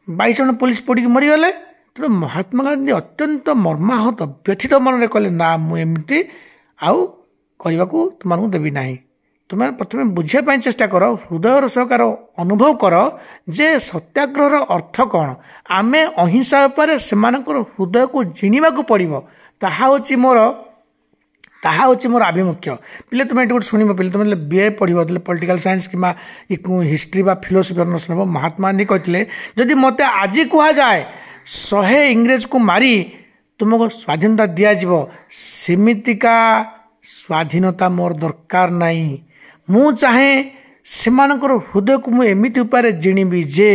22 ଜଣ ପୁଲିସ ପୋଡ଼ିକି ମରିଗଲେ। ତେଣୁ ମହାତ୍ମା ଗାନ୍ଧୀ ଅତ୍ୟନ୍ତ ମର୍ମାହତ ବ୍ୟଥିତ ମନରେ କହିଲେ ନା ମୁଁ ଏମିତି ଆଉ କରିବାକୁ ତୁମମାନଙ୍କୁ ଦେବି ନାହିଁ। ତୁମେ ପ୍ରଥମେ ବୁଝିବା ପାଇଁ ଚେଷ୍ଟା କର, ହୃଦୟର ସହକାର ଅନୁଭବ କର ଯେ ସତ୍ୟାଗ୍ରହର ଅର୍ଥ କ'ଣ। ଆମେ ଅହିଂସା ଉପରେ ସେମାନଙ୍କର ହୃଦୟକୁ ଜିଣିବାକୁ ପଡ଼ିବ। ତାହା ହେଉଛି ମୋର ଆଭିମୁଖ୍ୟ। ପିଲେ ତୁମେ ଏଠି ଗୋଟେ ଶୁଣିବ, ପିଲେ ତୁମେ BA ପଢ଼ିବ, ପଲିଟିକାଲ ସାଇନ୍ସ କିମ୍ବା ହିଷ୍ଟ୍ରି ବା ଫିଲୋସଫି ଅନର୍ସ ନେବ। ମହାତ୍ମା ଗାନ୍ଧୀ କହିଥିଲେ ଯଦି ମୋତେ ଆଜି କୁହାଯାଏ 100 ଇଂରେଜକୁ ମାରି ତୁମକୁ ସ୍ୱାଧୀନତା ଦିଆଯିବ, ସେମିତିକା ସ୍ୱାଧୀନତା ମୋର ଦରକାର ନାହିଁ। ମୁଁ ଚାହେଁ ସେମାନଙ୍କର ହୃଦୟକୁ ମୁଁ ଏମିତି ଉପାୟରେ ଜିଣିବି ଯେ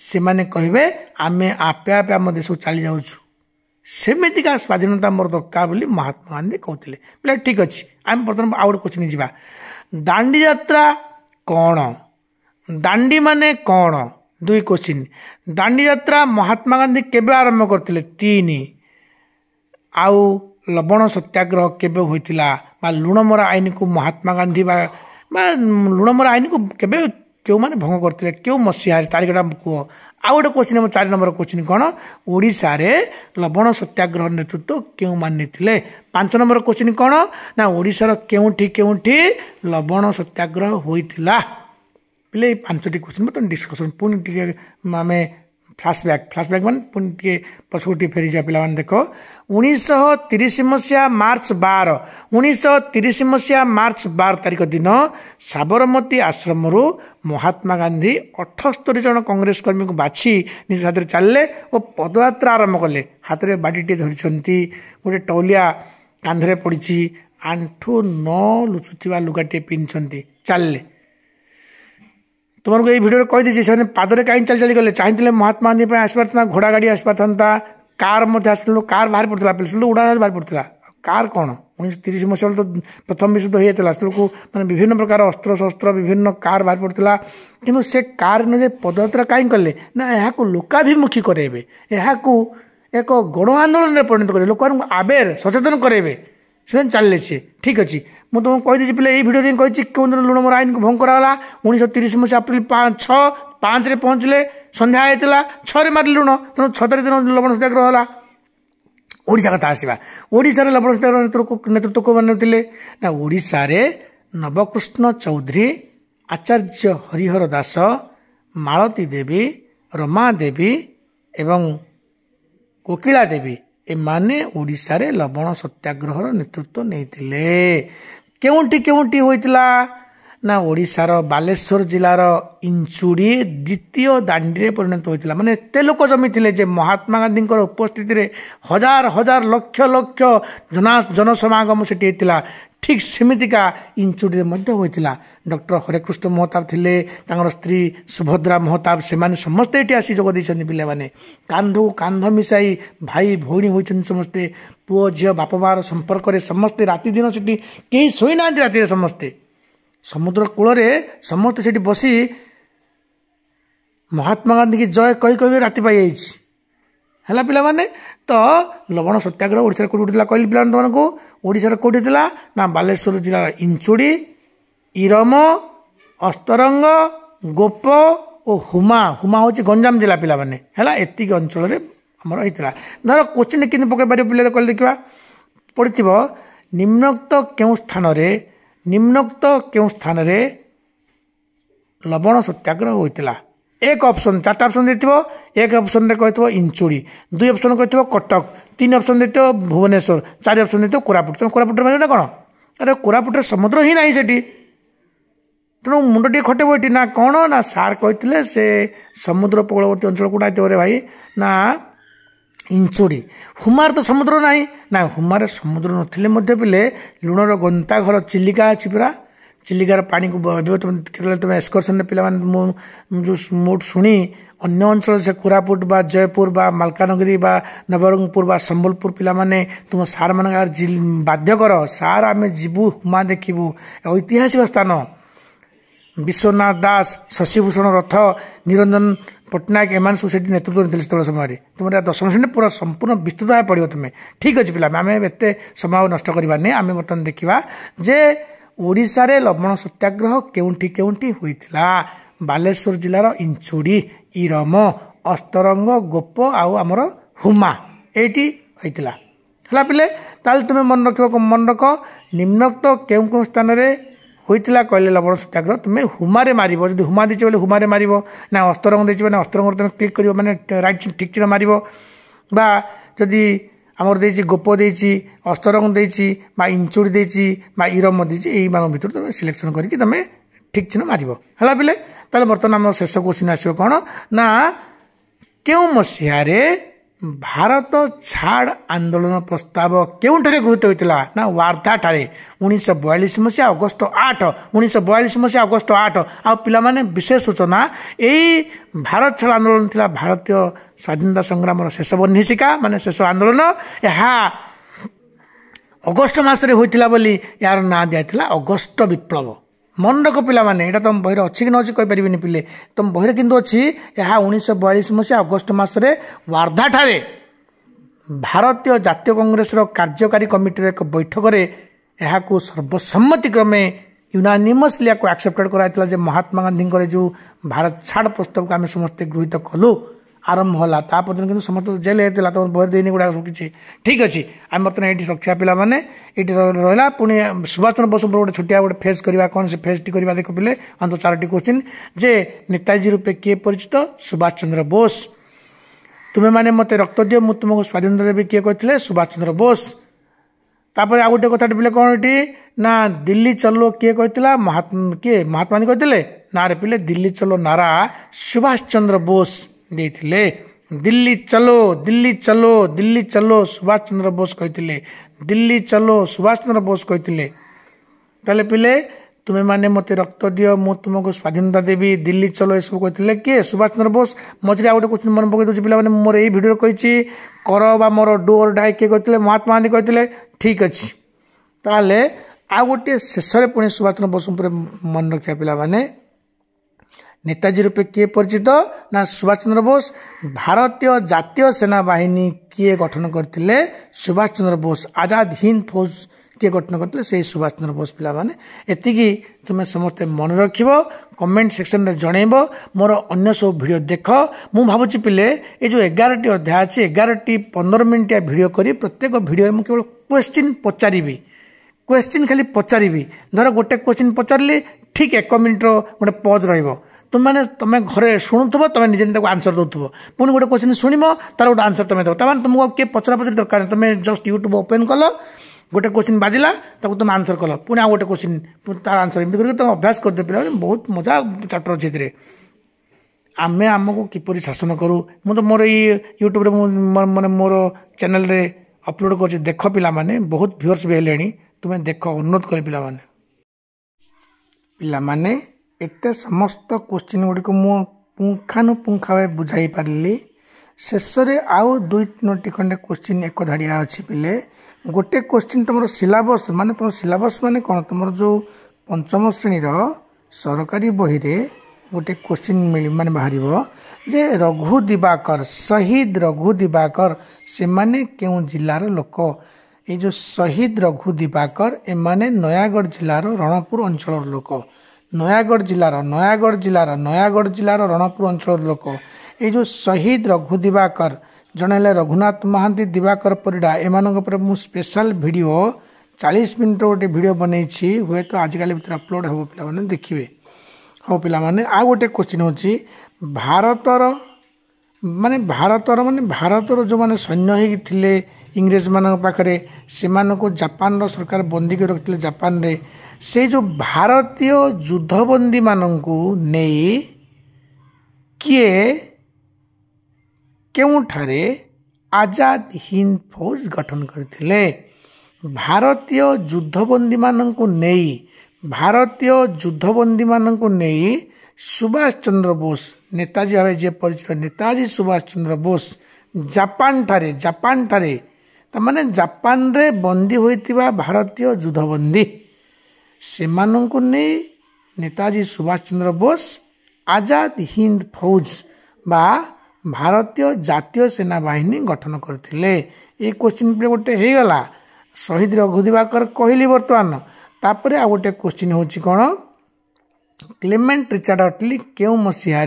ସେମାନେ କହିବେ ଆମେ ଆପେ ଆପେ ଆମ ଦେଶକୁ ଚାଲି ଯାଉଛୁ। ସେମିତିକା ସ୍ୱାଧୀନତା ମୋର ଦରକାର ବୋଲି ମହାତ୍ମା ଗାନ୍ଧୀ କହୁଥିଲେ। ବୋଲେ ଠିକ୍ ଅଛି, ଆମେ ବର୍ତ୍ତମାନ ଆଉ ଗୋଟେ କୋଶ୍ଚିନ୍ ଯିବା। ଦାଣ୍ଡି ଯାତ୍ରା କ'ଣ? ଦାଣ୍ଡି ମାନେ କ'ଣ? 2 କୋଶ୍ଚିନ୍। ଦାଣ୍ଡି ଯାତ୍ରା ମହାତ୍ମା ଗାନ୍ଧୀ କେବେ ଆରମ୍ଭ କରିଥିଲେ? 3। ଆଉ ଲବଣ ସତ୍ୟାଗ୍ରହ କେବେ ହୋଇଥିଲା? ବା ଲୁଣମରା ଆଇନକୁ ମହାତ୍ମା ଗାନ୍ଧୀ ବା ଲୁଣମରା ଆଇନକୁ କେବେ କେଉଁମାନେ ଭଙ୍ଗ କରିଥିଲେ, କେଉଁ ମସିହାରେ, ତାରିଖଟା କୁହ। ଆଉ ଗୋଟେ କୋଶ୍ଚିନ୍, 4 ନମ୍ବର କୋଶ୍ଚିନ୍ କ'ଣ? ଓଡ଼ିଶାରେ ଲବଣ ସତ୍ୟାଗ୍ରହ ନେତୃତ୍ୱ କେଉଁମାନେ ନେଇଥିଲେ? 5 ନମ୍ବର କୋଶ୍ଚିନ୍ କ'ଣ ନା ଓଡ଼ିଶାର କେଉଁଠି କେଉଁଠି ଲବଣ ସତ୍ୟାଗ୍ରହ ହୋଇଥିଲା? ପିଲେ ଏଇ 5ଟି କୋଶ୍ଚିନ୍ ବର୍ତ୍ତମାନ ଡିସ୍କସନ୍। ପୁଣି ଟିକେ ଆମେ ଫ୍ଲାସବ୍ୟାକ୍ ମାନେ ପୁଣି ଟିକେ ପଛକୁ ଟିକେ ଫେରିଯିବା। ପିଲାମାନେ ଦେଖ, 1930 ମସିହା ମାର୍ଚ୍ଚ 12 1930 ମସିହା ମାର୍ଚ୍ଚ 12 ତାରିଖ ଦିନ ସାବରମତୀ ଆଶ୍ରମରୁ ମହାତ୍ମା ଗାନ୍ଧୀ 78 ଜଣ କଂଗ୍ରେସ କର୍ମୀଙ୍କୁ ବାଛି ନିଜ ହାତରେ ଚାଲିଲେ ଓ ପଦଯାତ୍ରା ଆରମ୍ଭ କଲେ। ହାତରେ ବାଡ଼ିଟିଏ ଧରିଛନ୍ତି, ଗୋଟେ ଟଉଲିଆ କାନ୍ଧରେ ପଡ଼ିଛି, ଆଣ୍ଠୁ ନ ଲୁଚୁଥିବା ଲୁଗାଟିଏ ପିନ୍ଧିଛନ୍ତି, ଚାଲିଲେ। ତୁମକୁ ଏଇ ଭିଡ଼ିଓରେ କହିଦେଇଛି ସେମାନେ ପାଦରେ କାହିଁ ଚାଲି ଗଲେ। ଚାହିଁଥିଲେ ମହାତ୍ମା ଗାନ୍ଧୀ ପାଇଁ ଆସିପାରିଥାନ୍ତା, ଘୋଡ଼ା ଗାଡ଼ି ଆସିପାରିଥାନ୍ତା, କାର୍ ମଧ୍ୟ ଆସିଥିଲୁ, କାର୍ ବାହାରି ପଡ଼ିଥିଲା, ଉଡ଼ାଜାହାଜ ବାହାରି ପଡ଼ିଥିଲା। କାର୍ କ'ଣ? 1930 ମସିହା ବେଳେ ତ ପ୍ରଥମ ବିଶ୍ୱଯୁଦ୍ଧ ହୋଇଯାଇଥିଲା। ସେତେବେଳକୁ ମାନେ ବିଭିନ୍ନ ପ୍ରକାର ଅସ୍ତ୍ରଶସ୍ତ୍ର, ବିଭିନ୍ନ କାର୍ ବାହାରି ପଡ଼ିଥିଲା। କିନ୍ତୁ ସେ କାର୍ ନେଇ ପଦଯାତ୍ରା କାହିଁ କଲେ ନା ଏହାକୁ ଲୋକାଭିମୁଖୀ କରାଇବେ, ଏହାକୁ ଏକ ଗଣ ଆନ୍ଦୋଳନରେ ପରିଣତ କରିବେ, ଲୋକମାନଙ୍କୁ ଆବେର ସଚେତନ କରାଇବେ। ସେମାନେ ଚାଲିଲେ ସିଏ। ଠିକ୍ ଅଛି, ମୁଁ ତୁମକୁ କହିଦେଇଛି ପିଲା, ଏଇ ଭିଡ଼ିଓରେ କହିଛି କେଉଁଦିନ ଲୁଣମରା ଆଇନକୁ ଭଙ୍ଗ କରାଗଲା। 1930 ମସିହା ଏପ୍ରିଲ 5ରେ ପହଞ୍ଚିଲେ, ସନ୍ଧ୍ୟା ହେଇଥିଲା, 6ରେ ମାରିଲେ ଲୁଣ, ତେଣୁ 6 ତାରିଖ ଦିନ ଲବଣ ସତ୍ୟାଗ୍ରହ ହେଲା। ଓଡ଼ିଶା କଥା ଆସିବା। ଓଡ଼ିଶାରେ ଲବଣ ସତ୍ୟାଗ୍ରହ ନେତୃତ୍ୱ କେଉଁମାନେ ଥିଲେ ନା ଓଡ଼ିଶାରେ ନବକୃଷ୍ଣ ଚୌଧୁରୀ, ଆଚାର୍ଯ୍ୟ ହରିହର ଦାସ, ମାଳତୀ ଦେବୀ, ରମା ଦେବୀ ଏବଂ କୋକିଳା ଦେବୀ, ଏମାନେ ଓଡ଼ିଶାରେ ଲବଣ ସତ୍ୟାଗ୍ରହର ନେତୃତ୍ୱ ନେଇଥିଲେ। କେଉଁଠି କେଉଁଠି ହୋଇଥିଲା ନା ଓଡ଼ିଶାର ବାଲେଶ୍ୱର ଜିଲ୍ଲାର ଇଞ୍ଚୁଡ଼ି ଦ୍ୱିତୀୟ ଦାଣ୍ଡିରେ ପରିଣତ ହୋଇଥିଲା। ମାନେ ଏତେ ଲୋକ ଜମିଥିଲେ ଯେ ମହାତ୍ମା ଗାନ୍ଧୀଙ୍କର ଉପସ୍ଥିତିରେ ହଜାର ହଜାର ଲକ୍ଷ ଲକ୍ଷ ଜନସମାଗମ ସେଠି ହେଇଥିଲା। ଠିକ୍ ସେମିତିକା ଇଞ୍ଚୁଡ଼ିରେ ମଧ୍ୟ ହୋଇଥିଲା। ଡକ୍ଟର ହରେକୃଷ୍ଣ ମହତାବ ଥିଲେ, ତାଙ୍କର ସ୍ତ୍ରୀ ସୁଭଦ୍ରା ମହତାବ, ସେମାନେ ସମସ୍ତେ ଏଠି ଆସି ଯୋଗ ଦେଇଛନ୍ତି। ପିଲାମାନେ କାନ୍ଧକୁ କାନ୍ଧ ମିଶାଇ ଭାଇ ଭଉଣୀ ହୋଇଛନ୍ତି ସମସ୍ତେ। ପୁଅ ଝିଅ ବାପ ମାଆର ସମ୍ପର୍କରେ ସମସ୍ତେ ରାତି ଦିନ ସେଠି କେହି ଶୋଇନାହାନ୍ତି। ରାତିରେ ସମସ୍ତେ ସମୁଦ୍ର କୂଳରେ ସମସ୍ତେ ସେଠି ବସି ମହାତ୍ମା ଗାନ୍ଧୀ କି ଜୟ କହି କହି ରାତି ପାଇଯାଇଛି ହେଲା। ପିଲାମାନେ ତ ଲବଣ ସତ୍ୟାଗ୍ରହ ଓଡ଼ିଶାରେ କେଉଁଠି ଥିଲା କହିଲି ପିଲାମାନେ ତୁମମାନଙ୍କୁ? ଓଡ଼ିଶାରେ କେଉଁଠି ଥିଲା ନା ବାଲେଶ୍ୱର ଜିଲ୍ଲାର ଇଞ୍ଚୁଡ଼ି, ଇରମ, ଅସ୍ତରଙ୍ଗ, ଗୋପ ଓ ହୁମା ହେଉଛି ଗଞ୍ଜାମ ଜିଲ୍ଲା। ପିଲାମାନେ ହେଲା, ଏତିକି ଅଞ୍ଚଳରେ ଆମର ହେଇଥିଲା। ଧର କୋଶ୍ଚିନ୍ କେମିତି ପକାଇ ପାରିବ ପିଲା କହିଲେ ଦେଖିବା। ପଡ଼ିଥିବ ନିମ୍ନୋକ୍ତ କେଉଁ ସ୍ଥାନରେ ଲବଣ ସତ୍ୟାଗ୍ରହ ହୋଇଥିଲା? 1 ଅପସନ୍, 4ଟା ଅପସନ୍ ଦେଇଥିବ। 1 ଅପସନ୍ରେ କହିଥିବ ଇଞ୍ଚୁଡ଼ି, 2 ଅପସନ୍ କହିଥିବ କଟକ, 3 ଅପସନ୍ ଦେଇଥିବ ଭୁବନେଶ୍ୱର, 4 ଅପସନ୍ ଦେଇଥିବ କୋରାପୁଟ। ତେଣୁ କୋରାପୁଟରେ ମାନେ କ'ଣ? ଆରେ କୋରାପୁଟରେ ସମୁଦ୍ର ହିଁ ନାହିଁ ସେଠି, ତେଣୁ ମୁଣ୍ଡ ଟିକେ ଖଟେଇବ ଏଠି। ନା କ'ଣ ନା ସାର୍ କହିଥିଲେ ସେ ସମୁଦ୍ର ଉପକୂଳବର୍ତ୍ତୀ ଅଞ୍ଚଳ କେଉଁଟା ହେଇଥିବ ରେ ଭାଇ ନା ଇଞ୍ଚୁଡ଼ି। ହୁମାର ତ ସମୁଦ୍ର ନାହିଁ ନା, ହୁମାରେ ସମୁଦ୍ର ନଥିଲେ ମଧ୍ୟ ପିଲେ ଲୁଣର ଗନ୍ତାଘର ଚିଲିକା ଅଛି ପୁରା। ଚିଲିକାର ପାଣିକୁ କେତେବେଳେ ତୁମେ ଏକ୍ସକର୍ସନରେ ପିଲାମାନେ ମୁଁ ଯେଉଁ ଶୁଣି ଅନ୍ୟ ଅଞ୍ଚଳ ସେ କୋରାପୁଟ ବା ଜୟପୁର ବା ମାଲକାନଗିରି ବା ନବରଙ୍ଗପୁର ବା ସମ୍ବଲପୁର ପିଲାମାନେ ତୁମ ସାର୍ମାନଙ୍କ ବାଧ୍ୟ କର, ସାର୍ ଆମେ ଯିବୁ ହୁମା ଦେଖିବୁ, ଐତିହାସିକ ସ୍ଥାନ। ବିଶ୍ୱନାଥ ଦାସ, ଶଶିଭୂଷଣ ରଥ, ନିରଞ୍ଜନ ପଟ୍ଟନାୟକ ଏମାନେ ସବୁ ସେଠି ନେତୃତ୍ୱ ନେଇଥିଲେ ସେତେବେଳେ ସମୟରେ। ତୁମର 10ମ ଶ୍ରେଣୀରେ ପୁରା ସମ୍ପୂର୍ଣ୍ଣ ବିସ୍ତୃତ ଭାବେ ପଡ଼ିବ ତୁମେ। ଠିକ୍ ଅଛି ପିଲା, ଆମେ ଏତେ ସମୟ ନଷ୍ଟ କରିବାନି। ଆମେ ବର୍ତ୍ତମାନ ଦେଖିବା ଯେ ଓଡ଼ିଶାରେ ଲବଣ ସତ୍ୟାଗ୍ରହ କେଉଁଠି କେଉଁଠି ହୋଇଥିଲା। ବାଲେଶ୍ୱର ଜିଲ୍ଲାର ଇଞ୍ଚୁଡ଼ି, ଇରମ, ଅସ୍ତରଙ୍ଗ, ଗୋପ ଆଉ ଆମର ହୁମା ଏଇଠି ହୋଇଥିଲା ହେଲା ପିଲେ। ତାହେଲେ ତୁମେ ମନେ ରଖ ନିମ୍ନୋକ୍ତ କେଉଁ କେଉଁ ସ୍ଥାନରେ होइतिला कहले लवण सत्याग्रह तुम हुमारे मार जब हुमा देचे बोले हुमारे मार ना अस्त्रंग देचे ना अस्त्रंग तुम क्लिक कर मैंने राइट ठीक चिन्ह मार बा जदि आमर देची गोप देची अस्त्रंग देची बा इंचुड़ी देची बा इरम देची यही मान भर तुम सिलेक्शन करके तुम ठीक चिन्ह मार है पिले ताले बर्तमान आम शेष क्वेश्चन आसो कौन ना क्यों मसीहारे भारत छाड़ आंदोलन प्रस्ताव केउठारे गृहीत होता ना वार्धा ठारे 1942 मसीहा अगस्ट 8 1942 मसीहा अगस्ट 8 आ पिला माने विशेष सूचना यही भारत छाड़ आंदोलन थिला भारतीय स्वाधीनता संग्राम शेष बन्हीशिका माने शेष आंदोलन यहाँ अगस्ट मासरे होइतिला बोली यार ना दिया अगस्ट विप्लव मन रख पिला माने एटा तुम बहिर अच्छी कि नछि कहि परिबिनी पिले तुम बहिर किंतु अछि यहाँ 1942 मसीहा अगस्ट मासरे वार्धा ठारे भारतीय जातीय कांग्रेस कार्यकारी कमिटी एक बैठक में यहाँ सर्वसम्मति क्रमे यूनानिमसली एक्सेप्टेड कराइला महात्मा गांधी जो भारत छाड़ प्रस्ताव को आम समस्ते गृहीत कलु आरंभ होला तापर कि समस्त जेल होता तुम बहर देनी गुड़ा सब किसी ठीक अच्छे आम बर्तमान ये रखा पिला माने ये रहा पुणी सुभाष चंद्र बोस गोटे छोटिया गोटे फेज करवा कौन से फेज टी करवा देख पिले अंत 4टी क्वेश्चन जे नेताजी रूपे किए परिचित सुभाष चंद्र बोस तुम्हें माने मत रक्त दियो मु तुमको स्वाधीनता देवी किए कहते सुभाष चंद्र बोस तापर आ गोटे कथा पिले कौन ये ना दिल्ली चलो किए कहला किए महात्मा गांधी कहते ना रे पिले दिल्ली चलो नारा सुभाष चंद्र बोस देथिले दिल्ली चलो दिल्ली चलो दिल्ली चलो सुभाष चंद्र बोस कहते दिल्ली चलो सुभाष चंद्र बोस कहते ताले पिले तुम्हें माने मत रक्त दियो मु तुमको स्वाधीनता देवी दिल्ली चलो ये सब कहते किए सुभाष चंद्र बोस मझे गोटे क्वेश्चन मन पकई दूसरी पे मोर यही भिडियो कही कर बा मोर डू और डाई किए कहते महात्मा गांधी कहते ठीक अच्छे ताले आ गोटे शेष पुणी सुभाष चंद्र बोस मन रखा पिला माने नेताजी रूपे किए परिचित ना सुभाष चंद्र बोस भारतीय जातीय सेना बाहिनी किए गठन करते सुभाष चंद्र बोस आजाद हिंद फौज किए गठन करते से सुभाष चंद्र बोस पिला माने एतिकी तुम समस्ते मन रख कमेंट सेक्शन में जनइब मोर अन्य सब भिडियो देख मु भावुची पिले ये जो 11टी अध्याय अच्छे 11टी 15 मिनिटिया भिडियो करी प्रत्येक भिडियो में केवल क्वेश्चन पचारि क्वेश्चन खाली पचारि धर गोटे क्वेश्चन पचारि ठीक 1 मिनिट गोटे पज रहिबो तुमने तुम घरे शुणुव तुम निजे आंसर दौथुव पुणी गोटे क्वेश्चन शुणव तार गोटे आंसर तुम दो तुमको किए पचरा पचर दरकार तुम जस्ट यूट्यूब ओपन कल गोटे क्वेश्चन बाजिला तुम आंसर कल पुणी आ गोटे क्वेश्चन तार आंसर एमती करके तुम अभ्यास करदे पे बहुत मजा चैप्टर अच्छे आम आमको किपरि शासन करूँ मुझे मोर यूट्यूब मैंने मोर चैनल रे अपलोड कर देख पिला माने बहुत व्यूअर्स भी हेले तुम्हें देख अनुरोध कर पिला माने एते समस्त क्वेश्चन गुड़िक मु पुंखानुपुंखा भाव बुझाई पारि शेष आउ 2-3टी खंडे क्वेश्चन एक धाड़िया अच्छी पिले गोटे क्वेश्चन तुम सिलेबस माने तुम सिलेबस माने कौन तुम जो 5म श्रेणी सरकारी बही रे गोटे क्वेश्चन माने बाहर जे रघु दिवाकर शहीद रघु दिवाकर से माने क्यों जिलार लोक ये जो शहीद रघु दिवाकर एमाने नयागढ़ जिलार रणपुर अंचल लोक नयागढ़ जिलार रणपुर अंचल लोक ये जो शहीद रघु दिवाकर जड़े रघुनाथ महांती दिवाकर परिडा एम मु स्पेशल वीडियो 40 मिनट गोटे वीडियो बनई हुए तो आजिकल भितर अपलोड हो पे देखिए हाँ पे आ गोटे क्वेश्चन होची भारतर माने भारतर जो माने सैन्य होते इंग्रेज मान पाखे से जापान सरकार बंदी कर रखते जापान रे से जो भारतीय युद्धबंदी मानू नहीं किए केउठारे आजाद हिंद फौज गठन करथिले भारतीय युद्धबंदी मानू नहीं भारतीय युद्धबंदी मानू नहीं सुभाष चंद्र बोस नेताजी भाव जे परिचित नेताजी सुभाष चंद्र बोस जापान ठारे तमाने जापान रे बंदी होइतिबा भारतीय युद्धबंदी से मानू नहीं नेताजी सुभाष चंद्र बोस आजाद हिंद फौज बा भारतीय जातीय सेना बाहिनी गठन करथिले ये क्वेश्चन पे गोटे हो गला शहीद रघु दिवाकर कहली बर्तमान तापर आ गोटे क्वेश्चन होची कौन क्लेमेंट रिचार्ड अटली क्यों मसीह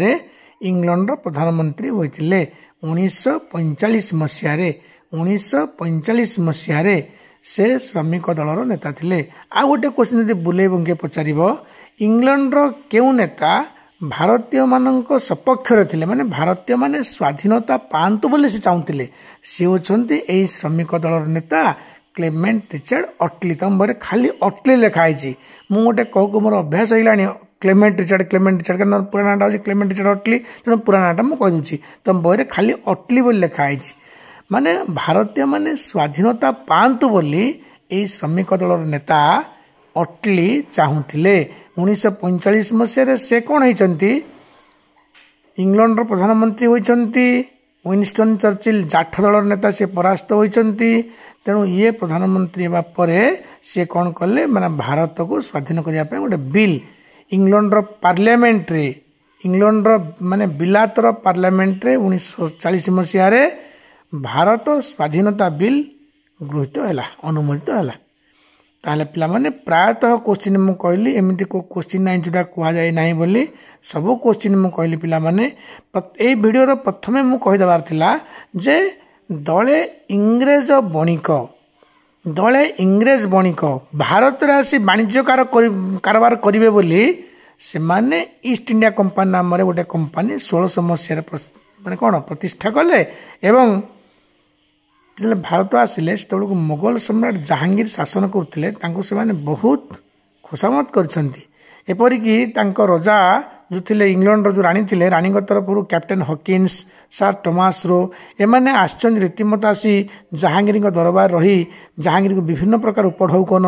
इंग्लैंड प्रधानमंत्री होते 1945 मसीह 1945 मसीह से श्रमिक दलर नेता थिले। आ गोटे क्वेश्चन यदि बुले बंगे पचारिबो इंग्लैंड रो केउ नेता भारतीय मानक सपक्ष थिले माने भारतीय माने स्वाधीनता पांतु बोले से चाहूतिले से होचंती एई श्रमिक दलर नेता क्लेमेंट रिचर्ड अटली। तम बरे खाली अटली लिखा है मु गोटे कहू मोर अभ्यास होइलानी क्लेमेंट रिचर्ड कारण पुराना नाटा क्लेमेंट रिचर्ड अटली तेणु पुराना नाटा मुझे कहीदे तुम बही खाली अटली बोली लिखा है माने भारतीय माने स्वाधीनता पांतु बोली एई श्रमिक दलर नेता अटली चाहूले। 1945 मसीह से कौन होती इंग्लैंड प्रधानमंत्री होती विनस्टन चर्चिल जाठ दलर नेता से परास्त होती तेणु ये प्रधानमंत्री होगा पर से कौन कले माने भारत को स्वाधीन करने गोटे बिल इंग्लैंड पार्लियामेंट रे इंग्लैंड माने बिलातर पार्लियामेंट रे 1940 मसीह भारत स्वाधीनता बिल गृहीत है अनुमोदित है। ताहले पिला माने प्रायतः क्वेश्चन मु कहली एमती को क्वेश्चन ना जोटा कह जाए ना बोली सब क्वेश्चन मु कहली पिला माने ए वीडियो प्रथमे मु कहि देबार थिला जे दले इंग्रेज बणिक भारत रे आसी वाणिज्य कारोबार करिवे बोली से माने ईस्ट इंडिया कंपनी नाम रे गोटे कंपनी 1600 मसीह माने कौन प्रतिष्ठा कले एवं जो भारत आसिले से मुगल सम्राट जहांगीर शासन करते से बहुत खुशामत करपरिकी रजा जो थे इंग्लैंड जो राणी थे राणी तरफ कैप्टेन हॉकिन्स सर टॉमस रो एमाने आश्चर्य रीतिमत आसी जहांगीर दरबार रही जहांगीर को विभिन्न प्रकार उपढौकन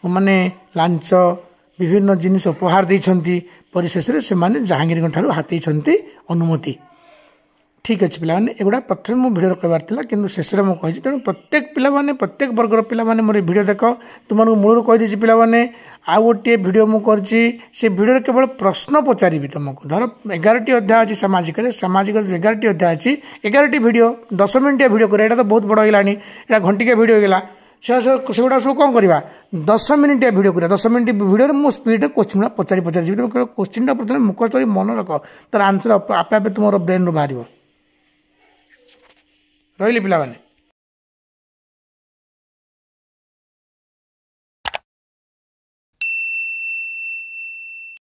माने लांच विभिन्न जिनिस उपहार देइछंती परिशेष से माने जहांगीर ठारू हाथी अनुमति। ठीक अच्छे पिला एगुड़ा प्रथम मो भिडियो कहबार कि शेष में मुझे तेणु प्रत्येक पिला प्रत्येक वर्गर पिला मोर भिडियो देख तुमको मूल कहीदे पिला आउ गोटे भिडियो मुझे से भिडियो केवल प्रश्न पचारि तुमको धर 11टी अध्याय अच्छी सामाजिक सामाजिक 11टी अध्याय अच्छी 11टी भिडियो 10 मिनिटिया भिडियो कर तो बहुत बड़ होगा यहाँ घंटिका भिडियो होगा सेगुड़ा सब कौन करवा 10 मिनिटिया भिडियो कर 10 मिनिट भिडियो मो स्पीड क्वेश्चन पचारि पचारि क्वेश्चन प्रथम मुखस्तरी मन रख तार आंसर आपे आपे तुम ब्रेन रू बाहर रही पिला।